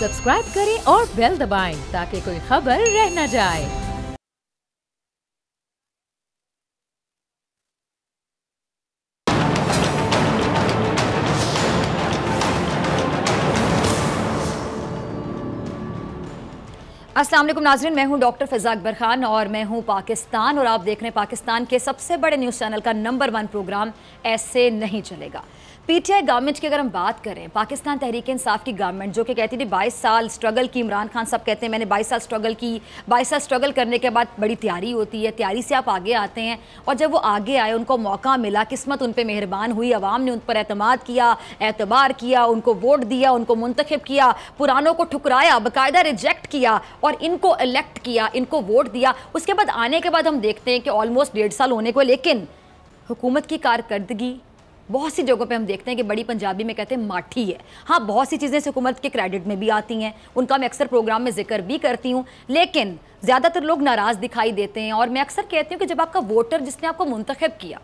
Subscribe करें और bell दबाएं ताकि कोई खबर रह न जाए। अस्सलाम वालेकुम नाज़रीन, मैं हूं डॉक्टर फ़िज़ा अकबर खान और मैं हूं पाकिस्तान और आप देख रहे हैं पाकिस्तान के सबसे बड़े न्यूज़ चैनल का नंबर 1 प्रोग्राम ऐसे नहीं चलेगा। पीटीआई गवर्नमेंट की अगर हम बात करें, पाकिस्तान तहरीक इंसाफ की गवर्नमेंट जो कि कहती थी 22 साल स्ट्रगल की, इमरान खान साहब कहते हैं मैंने 22 साल स्ट्रगल की, 22 साल स्ट्रगल करने के बाद बड़ी तैयारी होती है, तैयारी से आप आगे आते हैं और जब वो आगे आए उनको मौका मिला, किस्मत उन पर मेहरबान हुई, अवाम ने उन पर एतमाद किया, एतबार किया, उनको वोट दिया, उनको मुंतखब किया, पुरानों को ठुकराया, बाकायदा रिजेक्ट किया और इनको इलेक्ट किया, इनको वोट दिया। उसके बाद आने के बाद हम देखते हैं कि ऑलमोस्ट 1.5 साल होने को, लेकिन हुकूमत की कारकर्दगी बहुत सी जगहों पे हम देखते हैं कि बड़ी पंजाबी में कहते हैं माठी है। हाँ, बहुत सी चीज़ें हुकूमत के क्रेडिट में भी आती हैं, उनका मैं अक्सर प्रोग्राम में जिक्र भी करती हूँ, लेकिन ज़्यादातर लोग नाराज़ दिखाई देते हैं। और मैं अक्सर कहती हूँ कि जब आपका वोटर जिसने आपको मुंतखब किया,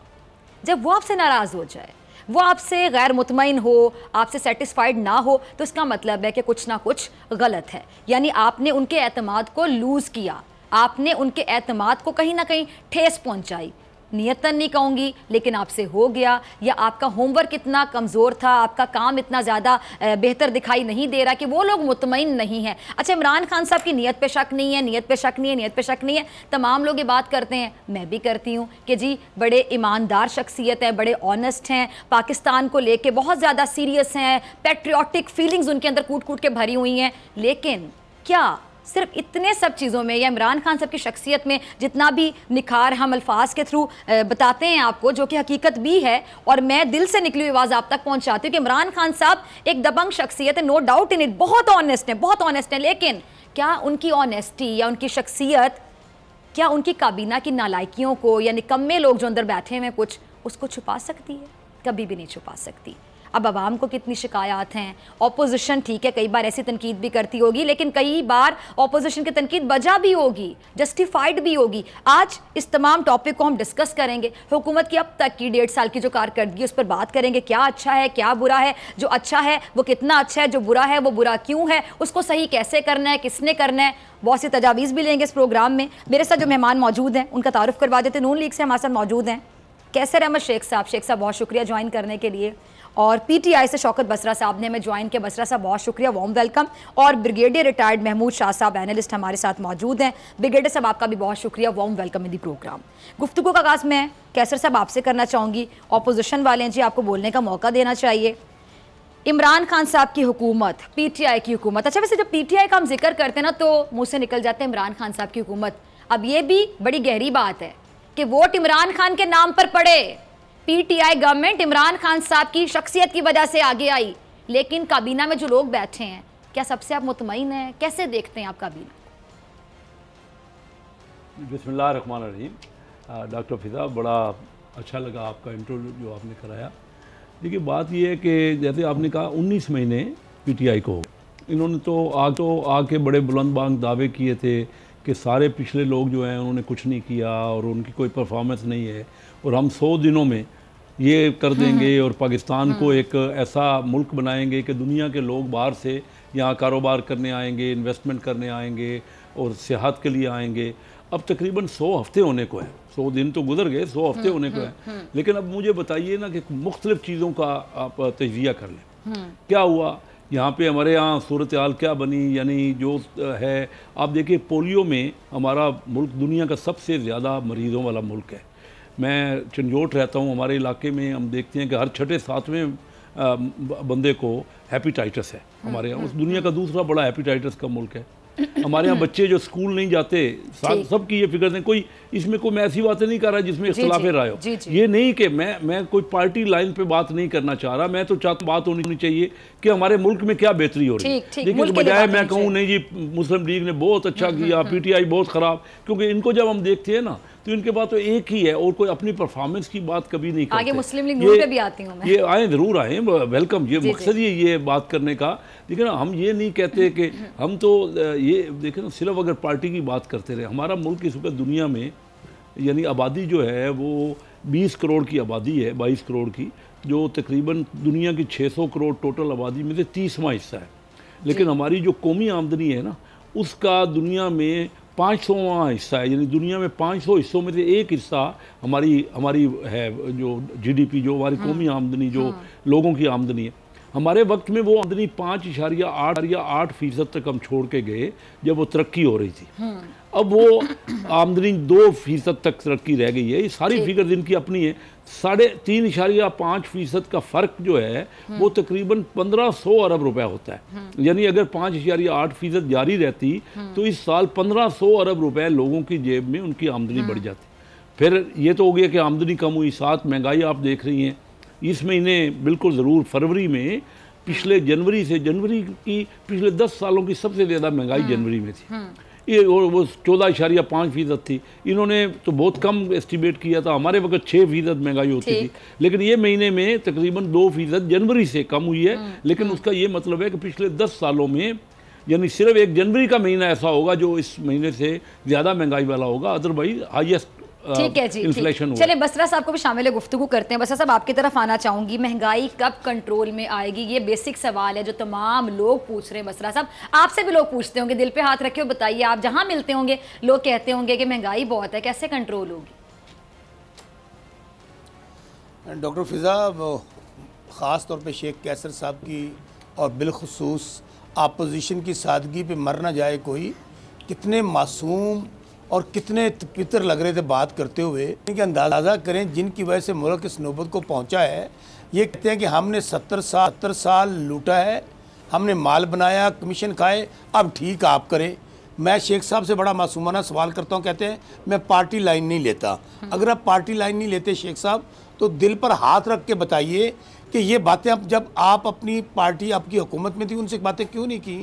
जब वो आपसे नाराज़ हो जाए, वो आपसे गैर मुतमईन हो, आपसे सेटिस्फाइड ना हो, तो इसका मतलब है कि कुछ ना कुछ गलत है। यानी आपने उनके एतमाद को लूज़ किया, आपने उनके एतमाद को कहीं ना कहीं ठेस पहुँचाई। नियतन नहीं कहूँगी, लेकिन आपसे हो गया, या आपका होमवर्क इतना कमज़ोर था, आपका काम इतना ज़्यादा बेहतर दिखाई नहीं दे रहा कि वो लोग मुतमईन नहीं है। अच्छा, इमरान खान साहब की नीयत पे शक नहीं है, नीयत पे शक नहीं है, नीयत पे शक नहीं है, तमाम लोग ये बात करते हैं, मैं भी करती हूँ कि जी बड़े ईमानदार शख्सियत हैं, बड़े ऑनेस्ट हैं, पाकिस्तान को लेके बहुत ज़्यादा सीरियस हैं, पैट्रियाटिक फीलिंग्स उनके अंदर कूट कूट के भरी हुई हैं। लेकिन क्या सिर्फ इतने सब चीज़ों में या इमरान खान साहब की शख्सियत में जितना भी निखार हम अल्फाज के थ्रू बताते हैं आपको, जो कि हकीकत भी है और मैं दिल से निकली हुई आवाज़ आप तक पहुंचाती हूँ कि इमरान खान साहब एक दबंग शख्सियत है, नो डाउट इन इट, बहुत ऑनेस्ट है, बहुत ऑनेस्ट है, लेकिन क्या उनकी ऑनेस्टी या उनकी शख्सियत, क्या उनकी काबीना की नालायकियों को या निकम्मे लोग जो अंदर बैठे हुए कुछ, उसको छुपा सकती है? कभी भी नहीं छुपा सकती। अब आवाम को कितनी शिकायत हैं, ऑपोजिशन ठीक है कई बार ऐसी तनकीद भी करती होगी, लेकिन कई बार ऑपोजिशन की तनकीद वजह भी होगी, जस्टिफाइड भी होगी। आज इस तमाम टॉपिक को हम डिस्कस करेंगे। हुकूमत की अब तक की 1.5 साल की जो कारकर्दगी उस पर बात करेंगे, क्या अच्छा है, क्या बुरा है, जो अच्छा है वो कितना अच्छा है, जो बुरा है वो बुरा क्यों है, उसको सही कैसे करना है, किसने करना है, बहुत सी तजावीज़ भी लेंगे इस प्रोग्राम में। मेरे साथ जो मेहमान मौजूद हैं उनका तारुफ करवा देते। नून लीग से हमारे साथ मौजूद हैं कैसर अहमद शेख साहब। शेख साहब बहुत शुक्रिया ज्वाइन करने के लिए। और पीटीआई से शौकत बसरा साहब ने हमें ज्वाइन किया। बसरा साहब बहुत शुक्रिया, वार्म वेलकम। और ब्रिगेडियर रिटायर्ड महमूद शाह साहब एनालिस्ट हमारे साथ मौजूद हैं। ब्रिगेडियर साहब आपका भी बहुत शुक्रिया, warm welcome in the program. गुफ्तगू का आगाज़ मैं कैसर साहब आपसे करना चाहूँगी। अपोजिशन वाले हैं जी, आपको बोलने का मौका देना चाहिए। इमरान खान साहब की हुकूमत, पीटीआई की हुकूमत, अच्छा वैसे जब पीटीआई का हम जिक्र करते हैं ना तो मुँह से निकल जाते हैं इमरान खान साहब की हुकूमत। अब ये भी बड़ी गहरी बात है कि वोट इमरान खान के नाम पर पड़े, पीटीआई गवर्नमेंट इमरान खान साहब की शख्सियत की वजह से आगे आई, लेकिन काबीना में जो लोग बैठे हैं, क्या सबसे आप मुतमईन हैं? कैसे देखते हैं आप काबीना? बिस्मिल्लाहिर्रहमानिर्रहीम। डॉक्टर फ़िज़ा, बड़ा अच्छा लगा आपका इंटरव्यू जो आपने कराया। देखिए बात यह है कि जैसे आपने कहा 19 महीने पीटीआई को, इन्होंने तो आके बड़े बुलंद बांग दावे किए थे कि सारे पिछले लोग जो हैं उन्होंने कुछ नहीं किया और उनकी कोई परफॉर्मेंस नहीं है और हम 100 दिनों में ये कर देंगे और पाकिस्तान को एक ऐसा मुल्क बनाएंगे कि दुनिया के लोग बाहर से यहाँ कारोबार करने आएंगे, इन्वेस्टमेंट करने आएंगे और सियाहत के लिए आएंगे। अब तकरीबन 100 हफ्ते होने को है, 100 दिन तो गुजर गए, 100 हफ्ते होने को है। लेकिन अब मुझे बताइए ना कि मुख्तलिफ चीज़ों का आप तजिया कर लें, क्या हुआ यहाँ पे, हमारे यहाँ सूरत हाल क्या बनी। यानी जो है आप देखिए, पोलियो में हमारा मुल्क दुनिया का सबसे ज़्यादा मरीज़ों वाला मुल्क है। मैं चंजोट रहता हूँ, हमारे इलाके में हम देखते हैं कि हर छठे सातवें बंदे को हेपेटाइटिस है हमारे यहाँ। उस दुनिया का दूसरा बड़ा हेपेटाइटिस का मुल्क है। हमारे यहाँ बच्चे जो स्कूल नहीं जाते, सबकी ये फिक्र नहीं, कोई इसमें कोई मैं ऐसी बातें नहीं कर रहा जिसमें इख्तिलाफ राय हो। ये नहीं कि मैं कोई पार्टी लाइन पे बात नहीं करना चाह रहा, मैं तो चाहता बात होनी चाहिए कि हमारे मुल्क में क्या बेहतरी हो रही है। लेकिन बजाय मैं कहूँ नहीं जी मुस्लिम लीग ने बहुत अच्छा किया, पीटीआई बहुत ख़राब, क्योंकि इनको जब हम देखते हैं ना तो इनके पास तो एक ही है और कोई अपनी परफॉर्मेंस की बात कभी नहीं करते। आगे मुस्लिम लीग पे भी आती हूं मैं। ये आए, ज़रूर आए, वेलकम, ये मकसद ही ये बात करने का। लेकिन हम ये नहीं कहते कि हम तो ये देखें ना, सिर्फ अगर पार्टी की बात करते रहे, हमारा मुल्क इस वक्त दुनिया में यानी आबादी जो है वो 20 करोड़ की आबादी है, 22 करोड़ की, जो तकरीबन दुनिया की 600 करोड़ टोटल आबादी में से 30वां हिस्सा है। लेकिन हमारी जो कौमी आमदनी है ना, उसका दुनिया में 500वां हिस्सा है, यानी दुनिया में 500 हिस्सों में से एक हिस्सा हमारी है, जो जीडीपी, जो हमारी कौमी आमदनी, जो लोगों की आमदनी है। हमारे वक्त में वो आमदनी 5.8% तक हम छोड़ के गए जब वो तरक्की हो रही थी। अब वो आमदनी 2% तक तरक्की रह गई है। ये सारी फिगर इनकी अपनी है। 3.5% का फ़र्क जो है वो तकरीबन 1500 अरब रुपए होता है। यानी अगर 5.8% जारी रहती तो इस साल 1500 अरब रुपए लोगों की जेब में उनकी आमदनी बढ़ जाती। फिर ये तो हो गया कि आमदनी कम हुई, साथ महंगाई आप देख रही हैं। इस महीने बिल्कुल ज़रूर फरवरी में पिछले जनवरी की पिछले 10 सालों की सबसे ज़्यादा महंगाई जनवरी में थी। ये वो 14.5% थी। इन्होंने तो बहुत कम एस्टिमेट किया था, हमारे वक्त 6% महंगाई होती थी, लेकिन ये महीने में तकरीबन 2% जनवरी से कम हुई है। लेकिन उसका ये मतलब है कि पिछले 10 सालों में यानी सिर्फ एक जनवरी का महीना ऐसा होगा जो इस महीने से ज़्यादा महंगाई वाला होगा, अदरवाइज हाईएस्ट ठीक है जी, इन्फ्लेशन। चलिए बसरा साहब को भी शामिल गुफ्तगू करते हैं। बसरा साहब, आपकी तरफ आना चाहूंगी, महंगाई कब कंट्रोल में आएगी? ये बेसिक सवाल है जो तमाम लोग पूछ रहे हैं। बसरा साहब, आपसे भी लोग पूछते होंगे, दिल पे हाथ रखे हो बताइए, आप जहां मिलते होंगे लोग कहते होंगे कि महंगाई बहुत है, कैसे कंट्रोल होगी? डॉक्टर फिजा, ख़ास तौर पे शेख कैसर साहब की और बिलखुसूस अपोजिशन की सादगी पे मर ना जाए कोई, कितने मासूम और कितने पितर लग रहे थे बात करते हुए। इनके अंदाज़ा करें जिनकी वजह से मुल्क इस नौबत को पहुंचा है। ये कहते हैं कि हमने 70 साल लूटा है, हमने माल बनाया, कमीशन खाए, अब ठीक आप करें। मैं शेख साहब से बड़ा मासूमाना सवाल करता हूँ, कहते हैं मैं पार्टी लाइन नहीं लेता। अगर आप पार्टी लाइन नहीं लेते शेख साहब, तो दिल पर हाथ रख के बताइए कि ये बातें अब जब आप अपनी पार्टी आपकी हुकूमत में थी उनसे बातें क्यों नहीं की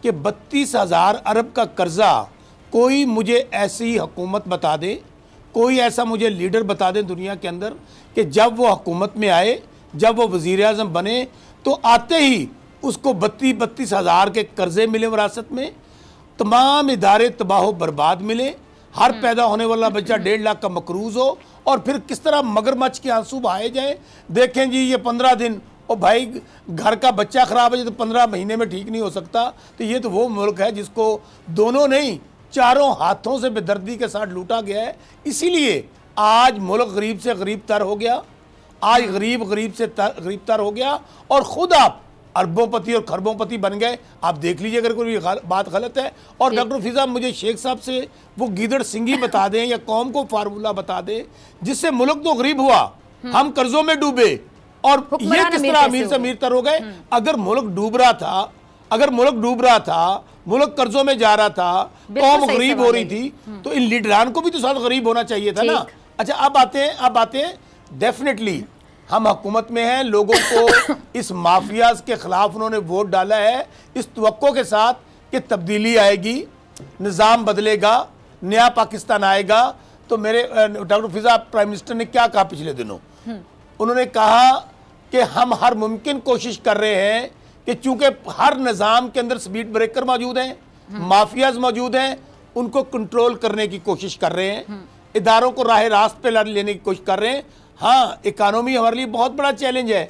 कि 32,000 अरब का कर्जा। कोई मुझे ऐसी हुकूमत बता दे, कोई ऐसा मुझे लीडर बता दे दुनिया के अंदर कि जब वो हुकूमत में आए, जब वो वज़ीर आज़म बने, तो आते ही उसको 32,000 के कर्जे मिले विरासत में, तमाम इदारे तबाह बर्बाद मिले, हर पैदा होने वाला बच्चा 1.5 लाख का मकरूज़ हो, और फिर किस तरह मगरमच्छ के आंसू बहाए जाए। देखें जी, ये 15 दिन, और भाई घर का बच्चा ख़राब है तो 15 महीने में ठीक नहीं हो सकता। तो ये तो वो मुल्क है जिसको दोनों नहीं, चारों हाथों से बेदर्दी के साथ लूटा गया है। इसीलिए आज मुल्क गरीब से गरीब तर हो गया, आज गरीब से गरीब तर हो गया, और ख़ुद आप अरबोंपति और खरबोंपति बन गए। आप देख लीजिए अगर कोई बात गलत है। और डॉक्टर फिजा, मुझे शेख साहब से वो गीदड़ सिंगी बता दें या कौम को फार्मूला बता दें जिससे मुल्क तो गरीब हुआ, हम कर्जों में डूबे, और ये किस तरह अमीर से अमीर तर हो गए। अगर मुल्क डूब रहा था, मुल्क कर्जों में जा रहा था, कौम गरीब हो रही थी, तो इन लीडरान को भी तो साथ गरीब होना चाहिए था ना। अच्छा, अब आते हैं डेफिनेटली हम हुकूमत में हैं, लोगों को इस माफियाज के खिलाफ उन्होंने वोट डाला है इस तवक्को के साथ कि तब्दीली आएगी, निज़ाम बदलेगा, नया पाकिस्तान आएगा। तो मेरे डॉक्टर फिजा, प्राइम मिनिस्टर ने क्या कहा पिछले दिनों? उन्होंने कहा कि हम हर मुमकिन कोशिश कर रहे हैं कि चूंकि हर निज़ाम के अंदर स्पीड ब्रेकर मौजूद हैं, माफियाज मौजूद हैं, उनको कंट्रोल करने की कोशिश कर रहे हैं, इदारों को राह रास्त पे लेने की कोशिश कर रहे हैं। हाँ, इकानमी हमारे लिए बहुत बड़ा चैलेंज है,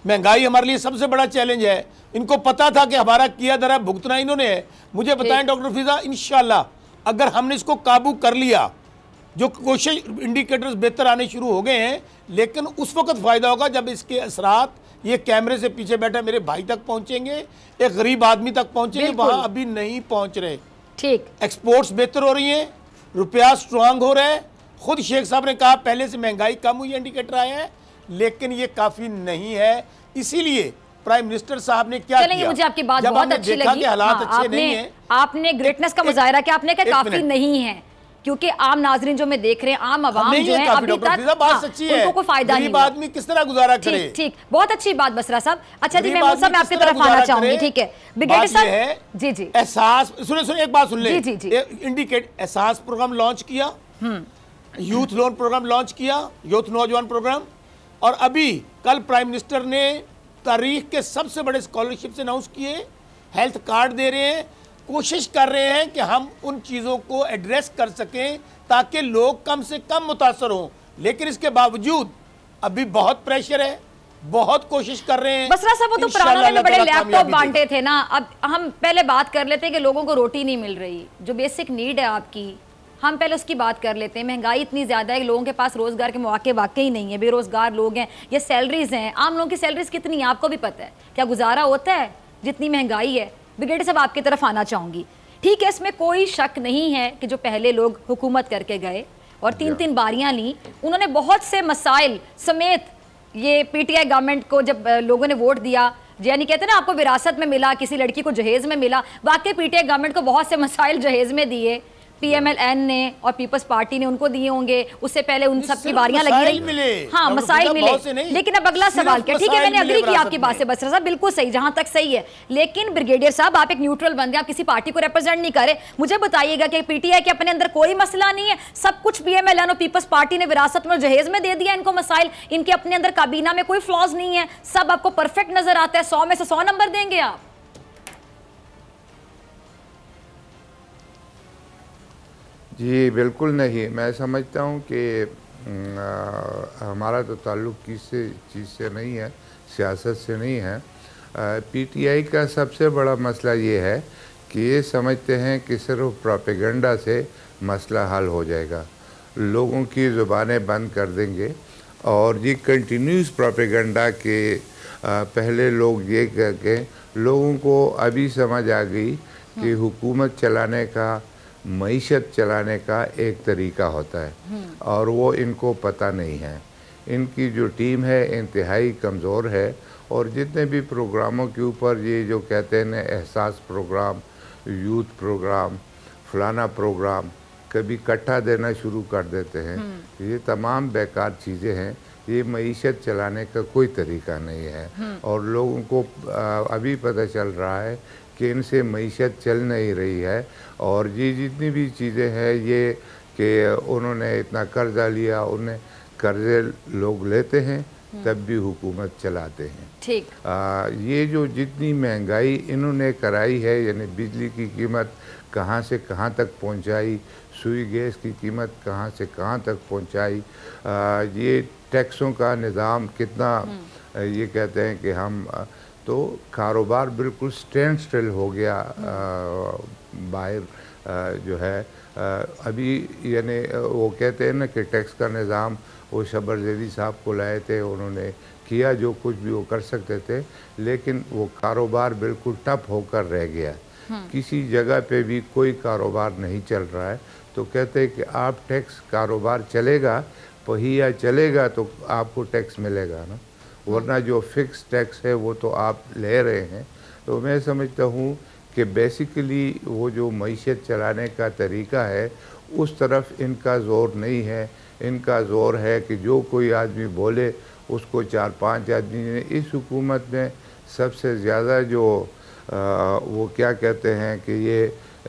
महंगाई हमारे लिए सबसे बड़ा चैलेंज है। इनको पता था कि हमारा किया दरा भुगतना इन्होंने है। मुझे बताएं डॉक्टर फिजा, इंशाल्लाह अगर हमने इसको काबू कर लिया, जो कोशिश इंडिकेटर्स बेहतर आने शुरू हो गए हैं, लेकिन उस वक्त फ़ायदा होगा जब इसके असरात ये कैमरे से पीछे बैठा मेरे भाई तक पहुंचेंगे, एक गरीब आदमी तक पहुंचेंगे, वहाँ अभी नहीं पहुंच रहे। ठीक, एक्सपोर्ट्स बेहतर हो रही हैं, रुपया स्ट्रांग हो रहा है। खुद शेख साहब ने कहा पहले से महंगाई कम हुई, इंडिकेटर आए हैं, लेकिन ये काफ़ी नहीं है। इसीलिए प्राइम मिनिस्टर साहब ने क्या किया? मुझे आपकी बात बहुत अच्छी लगी। हालात अच्छे नहीं है, आपने ग्रेटनेस का मुजाहिरा किया, आपने कहा काफ़ी नहीं है, क्योंकि आम नाजरीन जो मैं देख रहे हैं, आम आवाम जो है अभी तक बात सच्ची है, उनको कोई फायदा नहीं, आदमी किस तरह गुजारा करे। ठीक, बहुत अच्छी बात बसरा साहब। अच्छा जी, मैं साहब मैं आपकी तरफ आना चाहूंगी। ठीक है, ब्रिगेडियर साहब, जी जी, एहसास सुने एक बात सुन ले। जी जी, इंडिकेट एहसास प्रोग्राम लॉन्च किया, यूथ लोन प्रोग्राम लॉन्च किया, यूथ नौजवान प्रोग्राम, और अभी कल प्राइम मिनिस्टर ने तारीख के सबसे बड़े स्कॉलरशिप अनाउंस किए, हेल्थ कार्ड दे रहे हैं। कोशिश कर रहे हैं कि हम उन चीज़ों को एड्रेस कर सकें ताकि लोग कम से कम मुतासर हों, लेकिन इसके बावजूद अभी बहुत प्रेशर है। बहुत कोशिश कर रहे हैं। बसरा साहब, वो तो इंशाअल्लाह पुरानों में बड़े अल्लाह ताला लैपटॉप कामयाबी बांटे थे ना। अब हम पहले बात कर लेते हैं कि लोगों को रोटी नहीं मिल रही, जो बेसिक नीड है आपकी, हम पहले उसकी बात कर लेते हैं। महंगाई इतनी ज़्यादा है कि लोगों के पास रोज़गार के मौके वाकई नहीं है, बेरोज़गार लोग हैं, ये सैलरीज़ हैं। आम लोगों की सैलरीज़ कितनी है आपको भी पता है, क्या गुजारा होता है जितनी महंगाई है? ब्रिगेडियर साहब, आपकी तरफ आना चाहूँगी। ठीक है, इसमें कोई शक नहीं है कि जो पहले लोग हुकूमत करके गए और 3-3 बारियां ली, उन्होंने बहुत से मसाइल समेत ये पीटीआई गवर्नमेंट को जब लोगों ने वोट दिया, यानी कहते हैं ना आपको विरासत में मिला, किसी लड़की को जहेज में मिला, वाकई पीटीआई गवर्नमेंट को बहुत से मसाइल जहेज में दिए, पीएमएलएन ने और पीपल्स पार्टी ने उनको दिए होंगे। उससे पहले उन सब की बारियां लगी रही। हाँ, मसाइल मिले, लेकिन अब अगला सवाल क्या? ठीक है, मैंने अग्री किया आपकी बात से बसरा साहब, बिल्कुल सही, जहां तक सही है। लेकिन ब्रिगेडियर साहब, आप एक न्यूट्रल बंदे, आप किसी पार्टी को रिप्रेजेंट नहीं करे। मुझे बताइएगा कि पीटीआई के अपने अंदर कोई मसला नहीं है, सब कुछ पीएमएलएन और पीपल्स पार्टी ने विरासत में जहेज में दे दिया इनको मसाइल, इनके अपने अंदर काबीना में कोई फ्लॉज नहीं है, सब आपको परफेक्ट नजर आता है, 100 में से 100 नंबर देंगे आप? जी बिल्कुल नहीं। मैं समझता हूँ कि हमारा तो ताल्लुक़ किसी चीज़ से नहीं है, सियासत से नहीं है। पीटीआई का सबसे बड़ा मसला ये है कि ये समझते हैं कि सिर्फ प्रोपेगेंडा से मसला हल हो जाएगा, लोगों की ज़ुबानें बंद कर देंगे। और ये कंटिन्यूस प्रोपेगेंडा के पहले लोग ये करके लोगों को अभी समझ आ गई कि हुकूमत चलाने का, मईशत चलाने का एक तरीका होता है और वो इनको पता नहीं है। इनकी जो टीम है इंतहाई कमज़ोर है और जितने भी प्रोग्रामों के ऊपर ये जो कहते हैं ना, एहसास प्रोग्राम, यूथ प्रोग्राम, फलाना प्रोग्राम, कभी इकट्ठा देना शुरू कर देते हैं, ये तमाम बेकार चीज़ें हैं। ये मईशत चलाने का कोई तरीका नहीं है और लोगों को अभी पता चल रहा है कि इनसे मईशत चल नहीं रही है। और ये जितनी भी चीज़ें हैं, ये कि उन्होंने इतना कर्जा लिया, उन्हें कर्जे लोग लेते हैं तब भी हुकूमत चलाते हैं। ठीक, ये जो जितनी महंगाई इन्होंने कराई है, यानी बिजली की कीमत कहाँ से कहाँ तक पहुँचाई, सुई गैस की कीमत कहाँ से कहाँ तक पहुँचाई, ये टैक्सों का निज़ाम कितना, ये कहते हैं कि हम तो कारोबार बिल्कुल स्टैंड स्टिल हो गया। बाहर जो है अभी, यानी वो कहते हैं ना कि टैक्स का निज़ाम वो शबर जैदी साहब को लाए थे, उन्होंने किया जो कुछ भी वो कर सकते थे, लेकिन वो कारोबार बिल्कुल ठप होकर रह गया। किसी जगह पे भी कोई कारोबार नहीं चल रहा है। तो कहते हैं कि आप टैक्स, कारोबार चलेगा, पहिया चलेगा तो आपको टैक्स मिलेगा ना, वरना जो फिक्स टैक्स है वो तो आप ले रहे हैं। तो मैं समझता हूँ कि बेसिकली वो जो मईशत चलाने का तरीका है उस तरफ इनका ज़ोर नहीं है। इनका ज़ोर है कि जो कोई आदमी बोले उसको 4-5 आदमी ने, इस हुकूमत में सबसे ज़्यादा जो वो क्या कहते हैं कि ये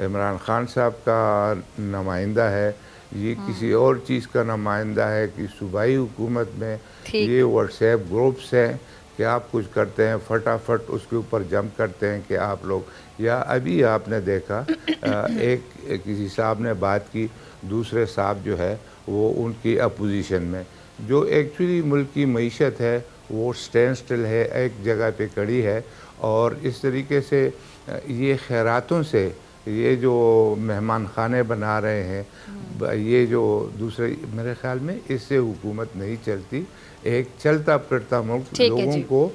इमरान खान साहब का नुमाइंदा है, ये किसी और चीज़ का नुमाइंदा है कि सूबाई हुकूमत में ये व्हाट्सएप ग्रुप्स हैं कि आप कुछ करते हैं फटाफट उसके ऊपर जंप करते हैं कि आप लोग, या अभी आपने देखा एक किसी साहब ने बात की, दूसरे साहब जो है वो उनकी अपोजिशन में, जो एक्चुअली मुल्क की मईशत है वो स्टैंड स्टिल है, एक जगह पे खड़ी है। और इस तरीके से ये खैरातों से, ये जो मेहमान खाने बना रहे हैं, ये जो दूसरे, मेरे ख्याल में इससे हुकूमत नहीं चलती। एक चलता फिरता मुल्क, लोगों को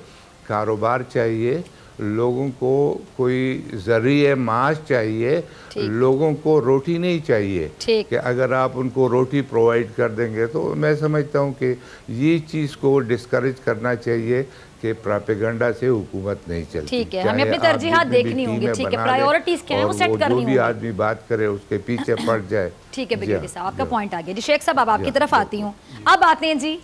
कारोबार चाहिए, लोगों को कोई ज़रिए माश चाहिए, लोगों को रोटी नहीं चाहिए कि अगर आप उनको रोटी प्रोवाइड कर देंगे तो मैं समझता हूँ कि ये चीज़ को डिस्करेज करना चाहिए कि प्रोपेगेंडा से हुकूमत नहीं चलती। ठीक है, हमें अपनी तरजीहात देखनी होगी। ठीक है, प्रायोरिटीज क्या है वो सेट करनी होगी। जो भी आदमी बात करे उसके पीछे पड़ जाए। ठीक है ब्रिगेडियर साहब, आपका पॉइंट आ गया जी। शेख साहब, अब आपकी तरफ आती हूँ। अब आते हैं जी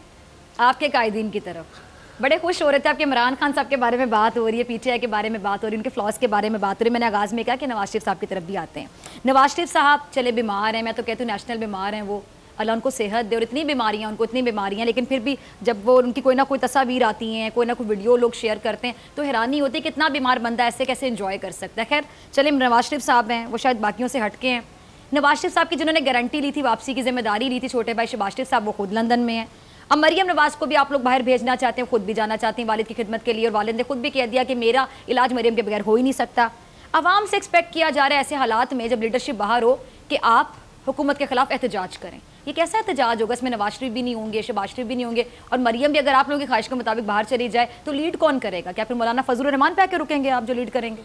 आपके कायदीन की तरफ। बड़े खुश हो रहे थे आपके इमरान खान साहब के बारे में बात हो रही है, पीटीआई के बारे में बात हो रही है, उनके फ्लॉज के बारे में बात हो रही है। मैंने आगाज़ में कहा कि नवाज शरीफ साहब की तरफ भी आते हैं। नवाज शरीफ साहब चले बीमार हैं, मैं तो कहती हूँ नेशनल बीमार हैं वो, अल्लाह उनको सेहत दे। और इतनी बीमारियाँ उनको, इतनी बीमारियाँ, लेकिन फिर भी जब वो उनकी कोई ना कोई तस्वीर आती हैं, कोई ना कोई वीडियो लोग शेयर करते हैं तो हैरानी होती है कि इतना बीमार बंदा ऐसे कैसे एंजॉय कर सकता है। खैर चले, नवाज शरीफ साहब हैं, वो शायद बाकियों से हटके हैं। नवाज शरीफ साहब की जिन्होंने गारंटी ली थी, वापसी की जिम्मेदारी ली थी, छोटे भाई शहबाज शरीफ साहब, वो खुद लंदन में हैं। अब मरियम नवाज को भी आप लोग बाहर भेजना चाहते हैं, खुद भी जाना चाहते हैं वालिद की खिदमत के लिए, और वालिद ने खुद भी कह दिया कि मेरा इलाज मरियम के बगैर हो ही नहीं सकता। आवाम से एक्सपेक्ट किया जा रहा है ऐसे हालात में जब लीडरशिप बाहर हो कि आप हुकूमत के खिलाफ एहतजाज करें। ये कैसा एहतजाज होगा? इसमें नवाज शरीफ भी नहीं होंगे, शहबाज शरीफ भी नहीं होंगे, और मरियम भी अगर आप लोगों की ख्वाहिश के मुताबिक बाहर चली जाए तो लीड कौन करेगा? क्या फिर मौलाना फजल रहमान पे आके रुकेंगे आप जो लीड करेंगे?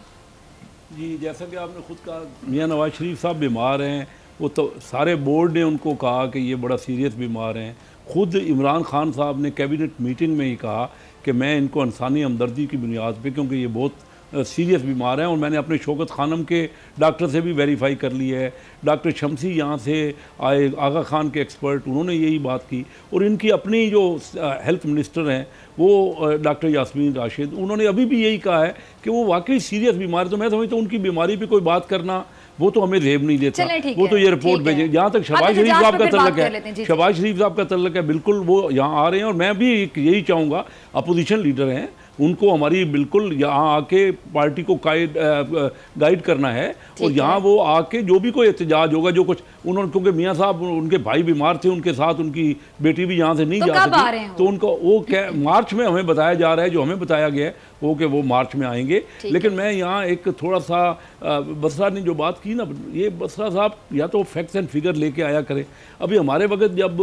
जी, जैसा कि आपने खुद कहा, मियाँ नवाज शरीफ साहब बीमार हैं, वो तो सारे बोर्ड ने उनको कहा कि ये बड़ा सीरियस बीमार हैं। खुद इमरान खान साहब ने कैबिनेट मीटिंग में ही कहा कि मैं इनको इंसानी हमदर्दी की बुनियाद पे, क्योंकि ये बहुत सीरियस बीमार हैं, और मैंने अपने शौकत खानम के डॉक्टर से भी वेरीफाई कर लिया है। डॉक्टर शमसी यहाँ से आए, आगा खान के एक्सपर्ट, उन्होंने यही बात की, और इनकी अपनी जो हेल्थ मिनिस्टर हैं वो डॉक्टर यास्मीन राशिद, उन्होंने अभी भी यही कहा है कि वो वाकई सीरियस बीमार है। तो मैं समझता हूँ उनकी बीमारी पे कोई बात करना वो तो हमें जेब नहीं देता, वो तो ये रिपोर्ट भेजें। जहाँ तक शहबाज शरीफ साहब का तल्लक है, शहबाज शरीफ साहब का तल्लक है, बिल्कुल वो यहाँ आ रहे हैं, और मैं भी यही चाहूँगा, अपोजिशन लीडर हैं, उनको हमारी बिल्कुल यहाँ आके पार्टी को गाइड करना है, और यहाँ वो आके जो भी कोई एहतजाज होगा, जो कुछ उन्होंने, क्योंकि मियाँ साहब उनके भाई बीमार थे, उनके साथ उनकी बेटी भी यहाँ से नहीं जा सकी, तो उनको वो मार्च में हमें बताया जा रहा है, जो हमें बताया गया है वो कि वो मार्च में आएंगे। लेकिन मैं यहाँ एक थोड़ा सा बसरा ने जो बात की ना, ये बसरा साहब या तो फैक्ट्स एंड फिगर लेके आया करें। अभी हमारे वक्त जब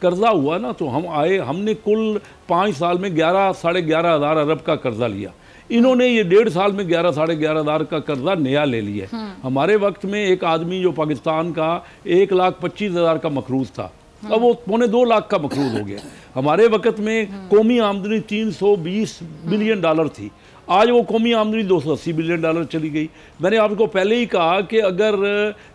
कर्जा हुआ ना, तो हम आए, हमने कुल 5 साल में 11-11.5 हज़ार अरब का कर्जा लिया। इन्होंने ये 1.5 साल में 11-11.5 हज़ार का कर्जा नया ले लिया। हमारे वक्त में एक आदमी जो पाकिस्तान का 1,25,000 का मकरूज था, अब वो 2.25 लाख का मकरूज हो गया। हमारे वक्त में कौमी आमदनी $320 बिलियन थी, आज वो कौमी आमदनी $280 बिलियन चली गई। मैंने आपको पहले ही कहा कि अगर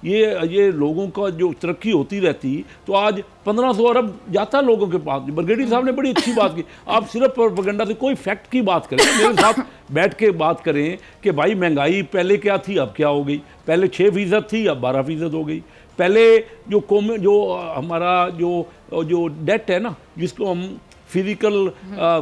ये लोगों का जो तरक्की होती रहती तो आज 1500 अरब जाता लोगों के पास। ब्रिगेडियर साहब ने बड़ी अच्छी बात की। आप सिर्फ प्रोपेगेंडा से कोई फैक्ट की बात करें, मेरे साथ बैठ के बात करें कि भाई महंगाई पहले क्या थी अब क्या हो गई। पहले 6% थी अब 12% हो गई। पहले जो हमारा जो डेट है ना, जिसको हम फिजिकल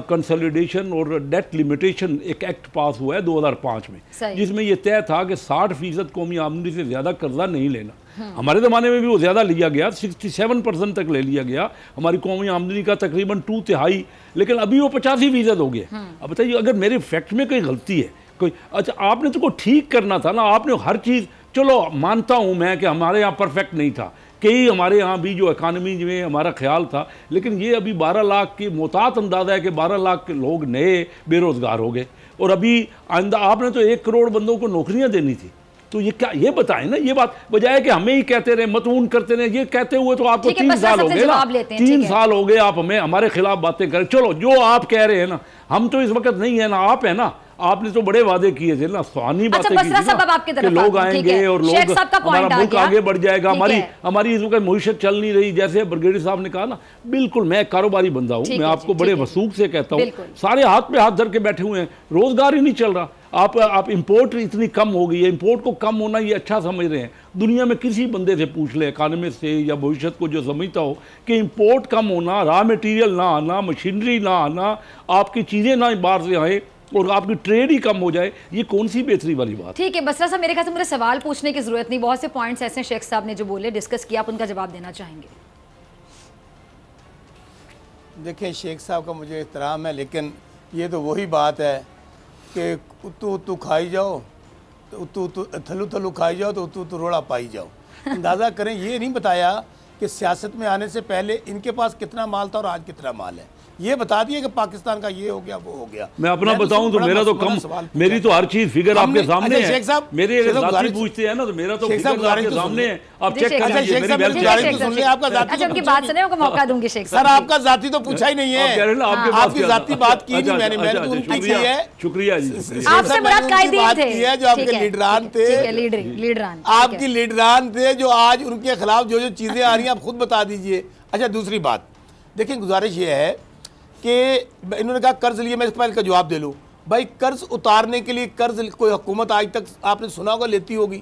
कंसोलिडेशन और डेट लिमिटेशन, एक एक्ट पास हुआ है 2005 में, जिसमें यह तय था कि 60% कौमी आमदनी से ज़्यादा कर्जा नहीं लेना। हमारे ज़माने में भी वो ज़्यादा लिया गया, 67% तक ले लिया गया हमारी कौमी आमदनी का, तकरीबन 2/3, लेकिन अभी वो 85% हो गया। अब बताइए, अगर मेरे फैक्ट में कोई गलती है, कोई अच्छा, आपने तो को ठीक करना था ना। आपने हर चीज़, चलो मानता हूँ मैं कि हमारे यहाँ परफेक्ट नहीं था, कई हमारे यहाँ भी जो इकानमी में हमारा ख्याल था, लेकिन ये अभी 12 लाख की मोहतात अंदाज़ा है कि 12 लाख के लोग नए बेरोज़गार हो गए, और अभी आइंदा आपने तो 1 करोड़ बंदों को नौकरियाँ देनी थी। तो ये क्या, ये बताएं ना, ये बात बजाय कि हमें ही कहते रहे, मतून करते रहे, ये कहते हुए तो आपको 3 साल हो गए ना, 3 साल हो गए आप हमारे खिलाफ बातें करें। चलो जो आप कह रहे हैं ना, हम तो इस वक्त नहीं है ना, आप है ना, आपने तो बड़े वादे किए थे ना, सुहानी बातें की थी ना, कि लोग आएंगे और लोग हमारा मुल्क आगे बढ़ जाएगा। हमारी इस वक्त मुईशत चल नहीं रही, जैसे ब्रिगेडियर साहब ने कहा ना, बिल्कुल मैं कारोबारी बंदा हूँ, मैं आपको बड़े वसूख से कहता हूँ, सारे हाथ पे हाथ धर के बैठे हुए हैं, रोजगार ही नहीं चल रहा। आप इंपोर्ट इतनी कम हो गई है, इंपोर्ट को कम होना ये अच्छा समझ रहे हैं। दुनिया में किसी बंदे से पूछ ले, इकानमिस्ट से या भविष्य को जो समझता हो कि इंपोर्ट कम होना, रॉ मटेरियल ना आना, मशीनरी ना आना, आपकी चीज़ें ना बाहर से आए और आपकी ट्रेड ही कम हो जाए, ये कौन सी बेहतरी वाली बात। ठीक है बसरा साहब, मेरे ख्याल से मुझे सवाल पूछने की जरूरत नहीं, बहुत से पॉइंट्स ऐसे शेख साहब ने जो बोले, डिस्कस किया, आप उनका जवाब देना चाहेंगे? देखिए, शेख साहब का मुझे एहतराम है, लेकिन ये तो वही बात है कि उतू खाई जाओ तो थलू खाई जाओ तो उतू रोड़ा पाई जाओ। अंदाज़ा करें, ये नहीं बताया कि सियासत में आने से पहले इनके पास कितना माल था और आज कितना माल है। ये बता दिए कि पाकिस्तान का ये हो गया वो हो गया। मैं अपना बताऊं तो मेरा तो कम, मेरी तो हर चीज फिगर आपके सामने है। शेख साहब, मेरे अगर जाती पूछते हैं ना तो मेरा तो फिगर आपके सामने है, आप चेक कर लीजिए। मेरी वेबसाइट सुन ले, आपका जाती, अच्छा उनकी बात सुनने का मौका दूंगी शेख साहब। सर आपका जाती तो पूछा ही नहीं है, आपकी जाती बात की नहीं मैंने तो उनकी की है। शुक्रिया जी। आपसे मुराद कायदीन थे जो आपके लीडरान थे, लीडरान आपकी लीडरान थे जो आज उनके खिलाफ जो चीजें आ रही हैं आप खुद बता दीजिए। अच्छा दूसरी बात देखिए, गुजारिश ये है कि इन्होंने कहा कर्ज लिए, मैं इस पहले का जवाब दे लूँ। भाई कर्ज उतारने के लिए कर्ज कोई हुकूमत आज तक आपने सुना होगा लेती होगी?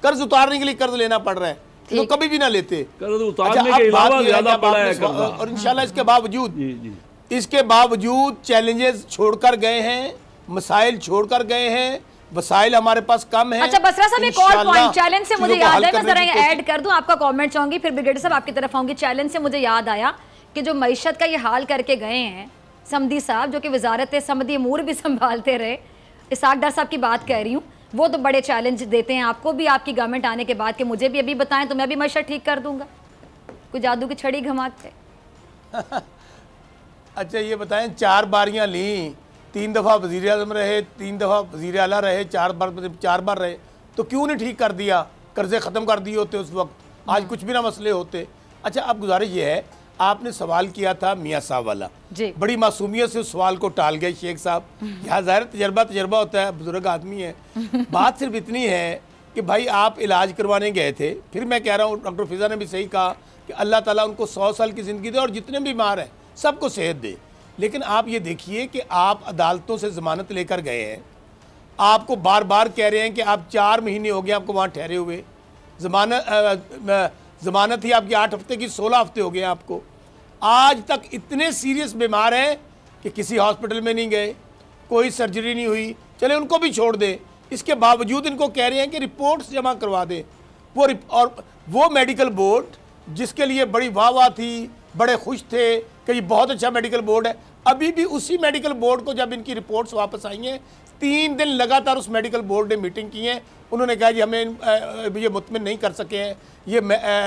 कर्ज उतारने के लिए कर्ज लेना पड़ रहा है, तो कभी भी ना लेते। कर्ज उतारने के अलावा ज़्यादा पड़ा है कर्ज। और इंशाल्लाह इसके बावजूद चैलेंजेस छोड़कर गए हैं, मसाइल छोड़कर गए हैं, वसाइल हमारे पास कम है। अच्छा बसरा साहब, एक और पॉइंट चैलेंज से मुझे याद है, मैं जरा ऐड कर दूं, आपका कमेंट चाहूंगी, फिर ब्रिगेडियर साहब आपकी तरफ आऊंगी। चैलेंज से मुझे याद आया कि जो मईशत का ये हाल करके गए हैं समदी साहब, जो कि वजारत समदी अमूर भी संभालते रहे, इसाक डार साहब की बात कह रही हूँ, वो तो बड़े चैलेंज देते हैं आपको भी आपकी गवर्नमेंट आने के बाद कि मुझे भी अभी बताएं तो मैं भी मईशत ठीक कर दूंगा। कोई जादू की छड़ी घुमाते। अच्छा ये बताएं, 4 बारियां ली, 3 दफ़ा वज़ीर आज़म रहे, 3 दफ़ा वज़ीर आला रहे, 4 बार रहे, तो क्यों नहीं ठीक कर दिया? कर्जे ख़त्म कर दिए होते उस वक्त, आज कुछ भी ना मसले होते। अच्छा अब गुजारिश ये है, आपने सवाल किया था मियाँ साहब वाला, बड़ी मासूमियत से उस सवाल को टाल गए शेख साहब। यहाँ ज़ाहिर तजर्बा होता है, बुजुर्ग आदमी है। बात सिर्फ इतनी है कि भाई आप इलाज करवाने गए थे, फिर मैं कह रहा हूँ डॉक्टर फिज़ा ने भी सही कहा कि अल्लाह ताला उनको 100 साल की ज़िंदगी दे और जितने बीमार हैं सबको सेहत दे। लेकिन आप ये देखिए कि आप अदालतों से ज़मानत लेकर गए हैं, आपको बार बार कह रहे हैं कि आप 4 महीने हो गए आपको वहाँ ठहरे हुए, ज़मानत ही आपकी 8 हफ्ते की 16 हफ्ते हो गए आपको। आज तक इतने सीरियस बीमार हैं कि किसी हॉस्पिटल में नहीं गए, कोई सर्जरी नहीं हुई, चले उनको भी छोड़ दें, इसके बावजूद इनको कह रहे हैं कि रिपोर्ट्स जमा करवा दें। और वो मेडिकल बोर्ड जिसके लिए बड़ी वाह थी, बड़े खुश थे कि ये बहुत अच्छा मेडिकल बोर्ड है, अभी भी उसी मेडिकल बोर्ड को जब इनकी रिपोर्ट्स वापस आई हैं, 3 दिन लगातार उस मेडिकल बोर्ड ने मीटिंग की है, उन्होंने कहा जी हमें ये मुतमिन नहीं कर सके हैं, ये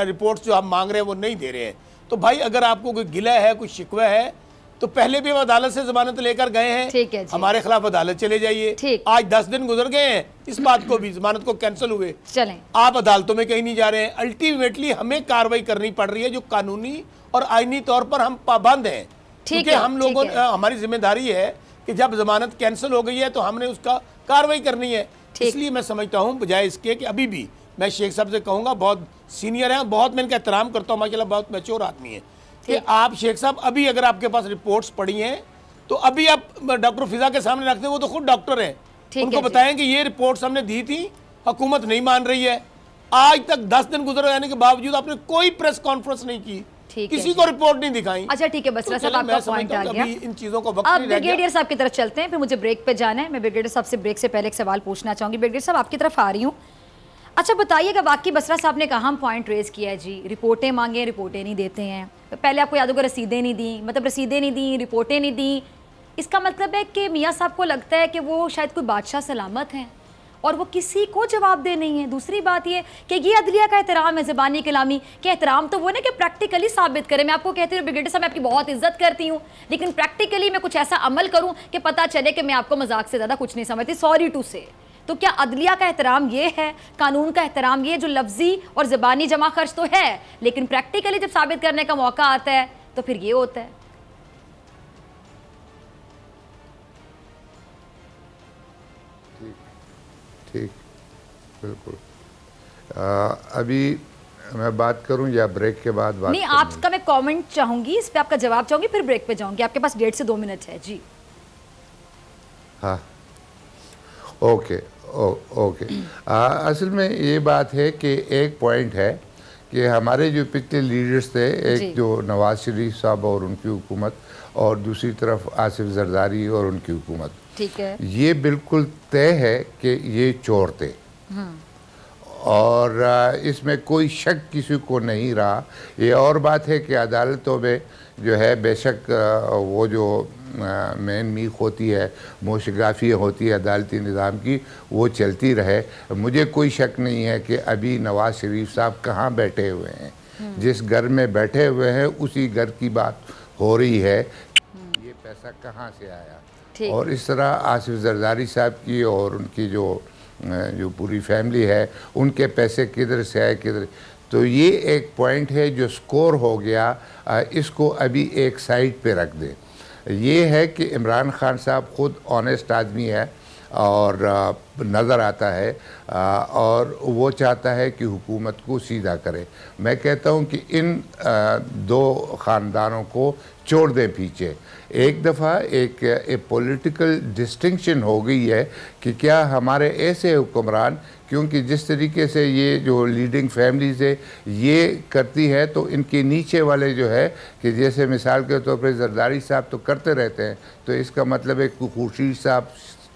रिपोर्ट्स जो हम मांग रहे हैं वो नहीं दे रहे हैं। तो भाई अगर आपको कोई गिला है, कोई शिकवा है, तो पहले भी अदालत से जमानत लेकर गए हैं, हमारे खिलाफ अदालत चले जाइए। आज 10 दिन गुजर गए हैं, इस बात को भी जमानत को कैंसिल हुए, चलें आप अदालतों में कहीं नहीं जा रहे हैं। अल्टीमेटली हमें कार्रवाई करनी पड़ रही है जो कानूनी और आईनी तौर पर हम पाबंद हैं, क्योंकि हम लोगों हमारी जिम्मेदारी है कि जब जमानत कैंसिल हो गई है तो हमने उसका कार्रवाई करनी है। इसलिए मैं समझता हूँ बजाय इसके कि अभी भी मैं शेख साहब से कहूँगा, बहुत सीनियर हैं, बहुत मैं इनका एहतराम करता हूँ, माशाल्लाह बहुत मैच्योर आदमी है, कि आप शेख साहब अभी अगर आपके पास रिपोर्ट्स पड़ी हैं तो अभी आप डॉक्टर फिजा के सामने रखते हैं, वो तो खुद डॉक्टर हैं, उनको बताएं कि ये रिपोर्ट्स हमने दी थी, हुकूमत नहीं मान रही है। आज तक 10 दिन गुजर जाने के बावजूद आपने कोई प्रेस कॉन्फ्रेंस नहीं की, किसी को रिपोर्ट नहीं दिखाई। अच्छा ठीक है, बसरा साहब आपका पॉइंट आ गया, इन चीजों को वक्त अब ब्रिगेडियर साहब की तरफ चलते हैं, फिर मुझे ब्रेक पे जाना है। मैं ब्रिगेडियर साहब से ब्रेक से पहले एक सवाल पूछना चाहूंगी। ब्रिगेडियर साहब आपकी तरफ आ रही हूँ। अच्छा बताइएगा, वाकई बसरा साहब ने कहा पॉइंट रेज किया है जी, रिपोर्टें मांगे, रिपोर्टें नहीं देते हैं। पहले आपको याद होगा रसीदें नहीं दी, मतलब रसीदें नहीं दी, रिपोर्टें नहीं दी, इसका मतलब है कि मियाँ साहब को लगता है कि वो शायद कोई बादशाह सलामत हैं और वो किसी को जवाब दे नहीं है। दूसरी बात ये कि ये अदलिया का एहतराम है, ज़बानी कलामी के एहतराम तो वो ना कि प्रैक्टिकली साबित करें। मैं आपको कहती हूँ ब्रिगेडियर साहब मैं आपकी बहुत इज्जत करती हूँ, लेकिन प्रैक्टिकली मैं कुछ ऐसा अमल करूँ कि पता चले कि मैं आपको मजाक से ज़्यादा कुछ नहीं समझती, सॉरी टू से। तो क्या अदलिया का एहतराम ये है, कानून का एहतराम ये, जो लफ्जी और ज़बानी जमा खर्च तो है, लेकिन प्रैक्टिकली जब साबित करने का मौका आता है तो फिर ये होता है। ठीक, बिल्कुल। अभी मैं बात करूं या ब्रेक के बाद बात? नहीं, आपका मैं कमेंट चाहूंगी, इस पे आपका जवाब चाहूंगी, फिर ब्रेक पे जाऊंगी। आपके पास 1.5 से 2 मिनट है जी। हाँ ओके ओके। असल में ये बात है कि एक पॉइंट है कि हमारे जो पिछले लीडर्स थे, एक जो नवाज शरीफ साहब और उनकी हुकूमत, और दूसरी तरफ आसिफ जरदारी और उनकी हुकूमत, ठीक है, ये बिल्कुल तय है कि ये चोर थे और इसमें कोई शक किसी को नहीं रहा। ये और बात है कि अदालतों में जो है बेशक वो जो मेन मीख होती है, मोशगाफी होती है अदालती निज़ाम की, वो चलती रहे। मुझे कोई शक नहीं है कि अभी नवाज शरीफ साहब कहाँ बैठे हुए हैं, जिस घर में बैठे हुए हैं उसी घर की बात हो रही है, ये पैसा कहाँ से आया। और इस तरह आसिफ जरदारी साहब की और उनकी जो पूरी फैमिली है, उनके पैसे किधर से आए किधर। तो ये एक पॉइंट है जो स्कोर हो गया, इसको अभी एक साइड पे रख दें। ये है कि इमरान खान साहब खुद ऑनेस्ट आदमी है और नज़र आता है और वो चाहता है कि हुकूमत को सीधा करे। मैं कहता हूँ कि इन दो ख़ानदानों को छोड़ दें पीछे। एक दफ़ा एक पॉलिटिकल डिस्टिंक्शन हो गई है कि क्या हमारे ऐसे हुक्मरान, क्योंकि जिस तरीके से ये जो लीडिंग फैमिलीज़ है ये करती है, तो इनके नीचे वाले जो है कि जैसे मिसाल के तौर पर जरदारी साहब तो करते रहते हैं, तो इसका मतलब है खुर्शीद साहब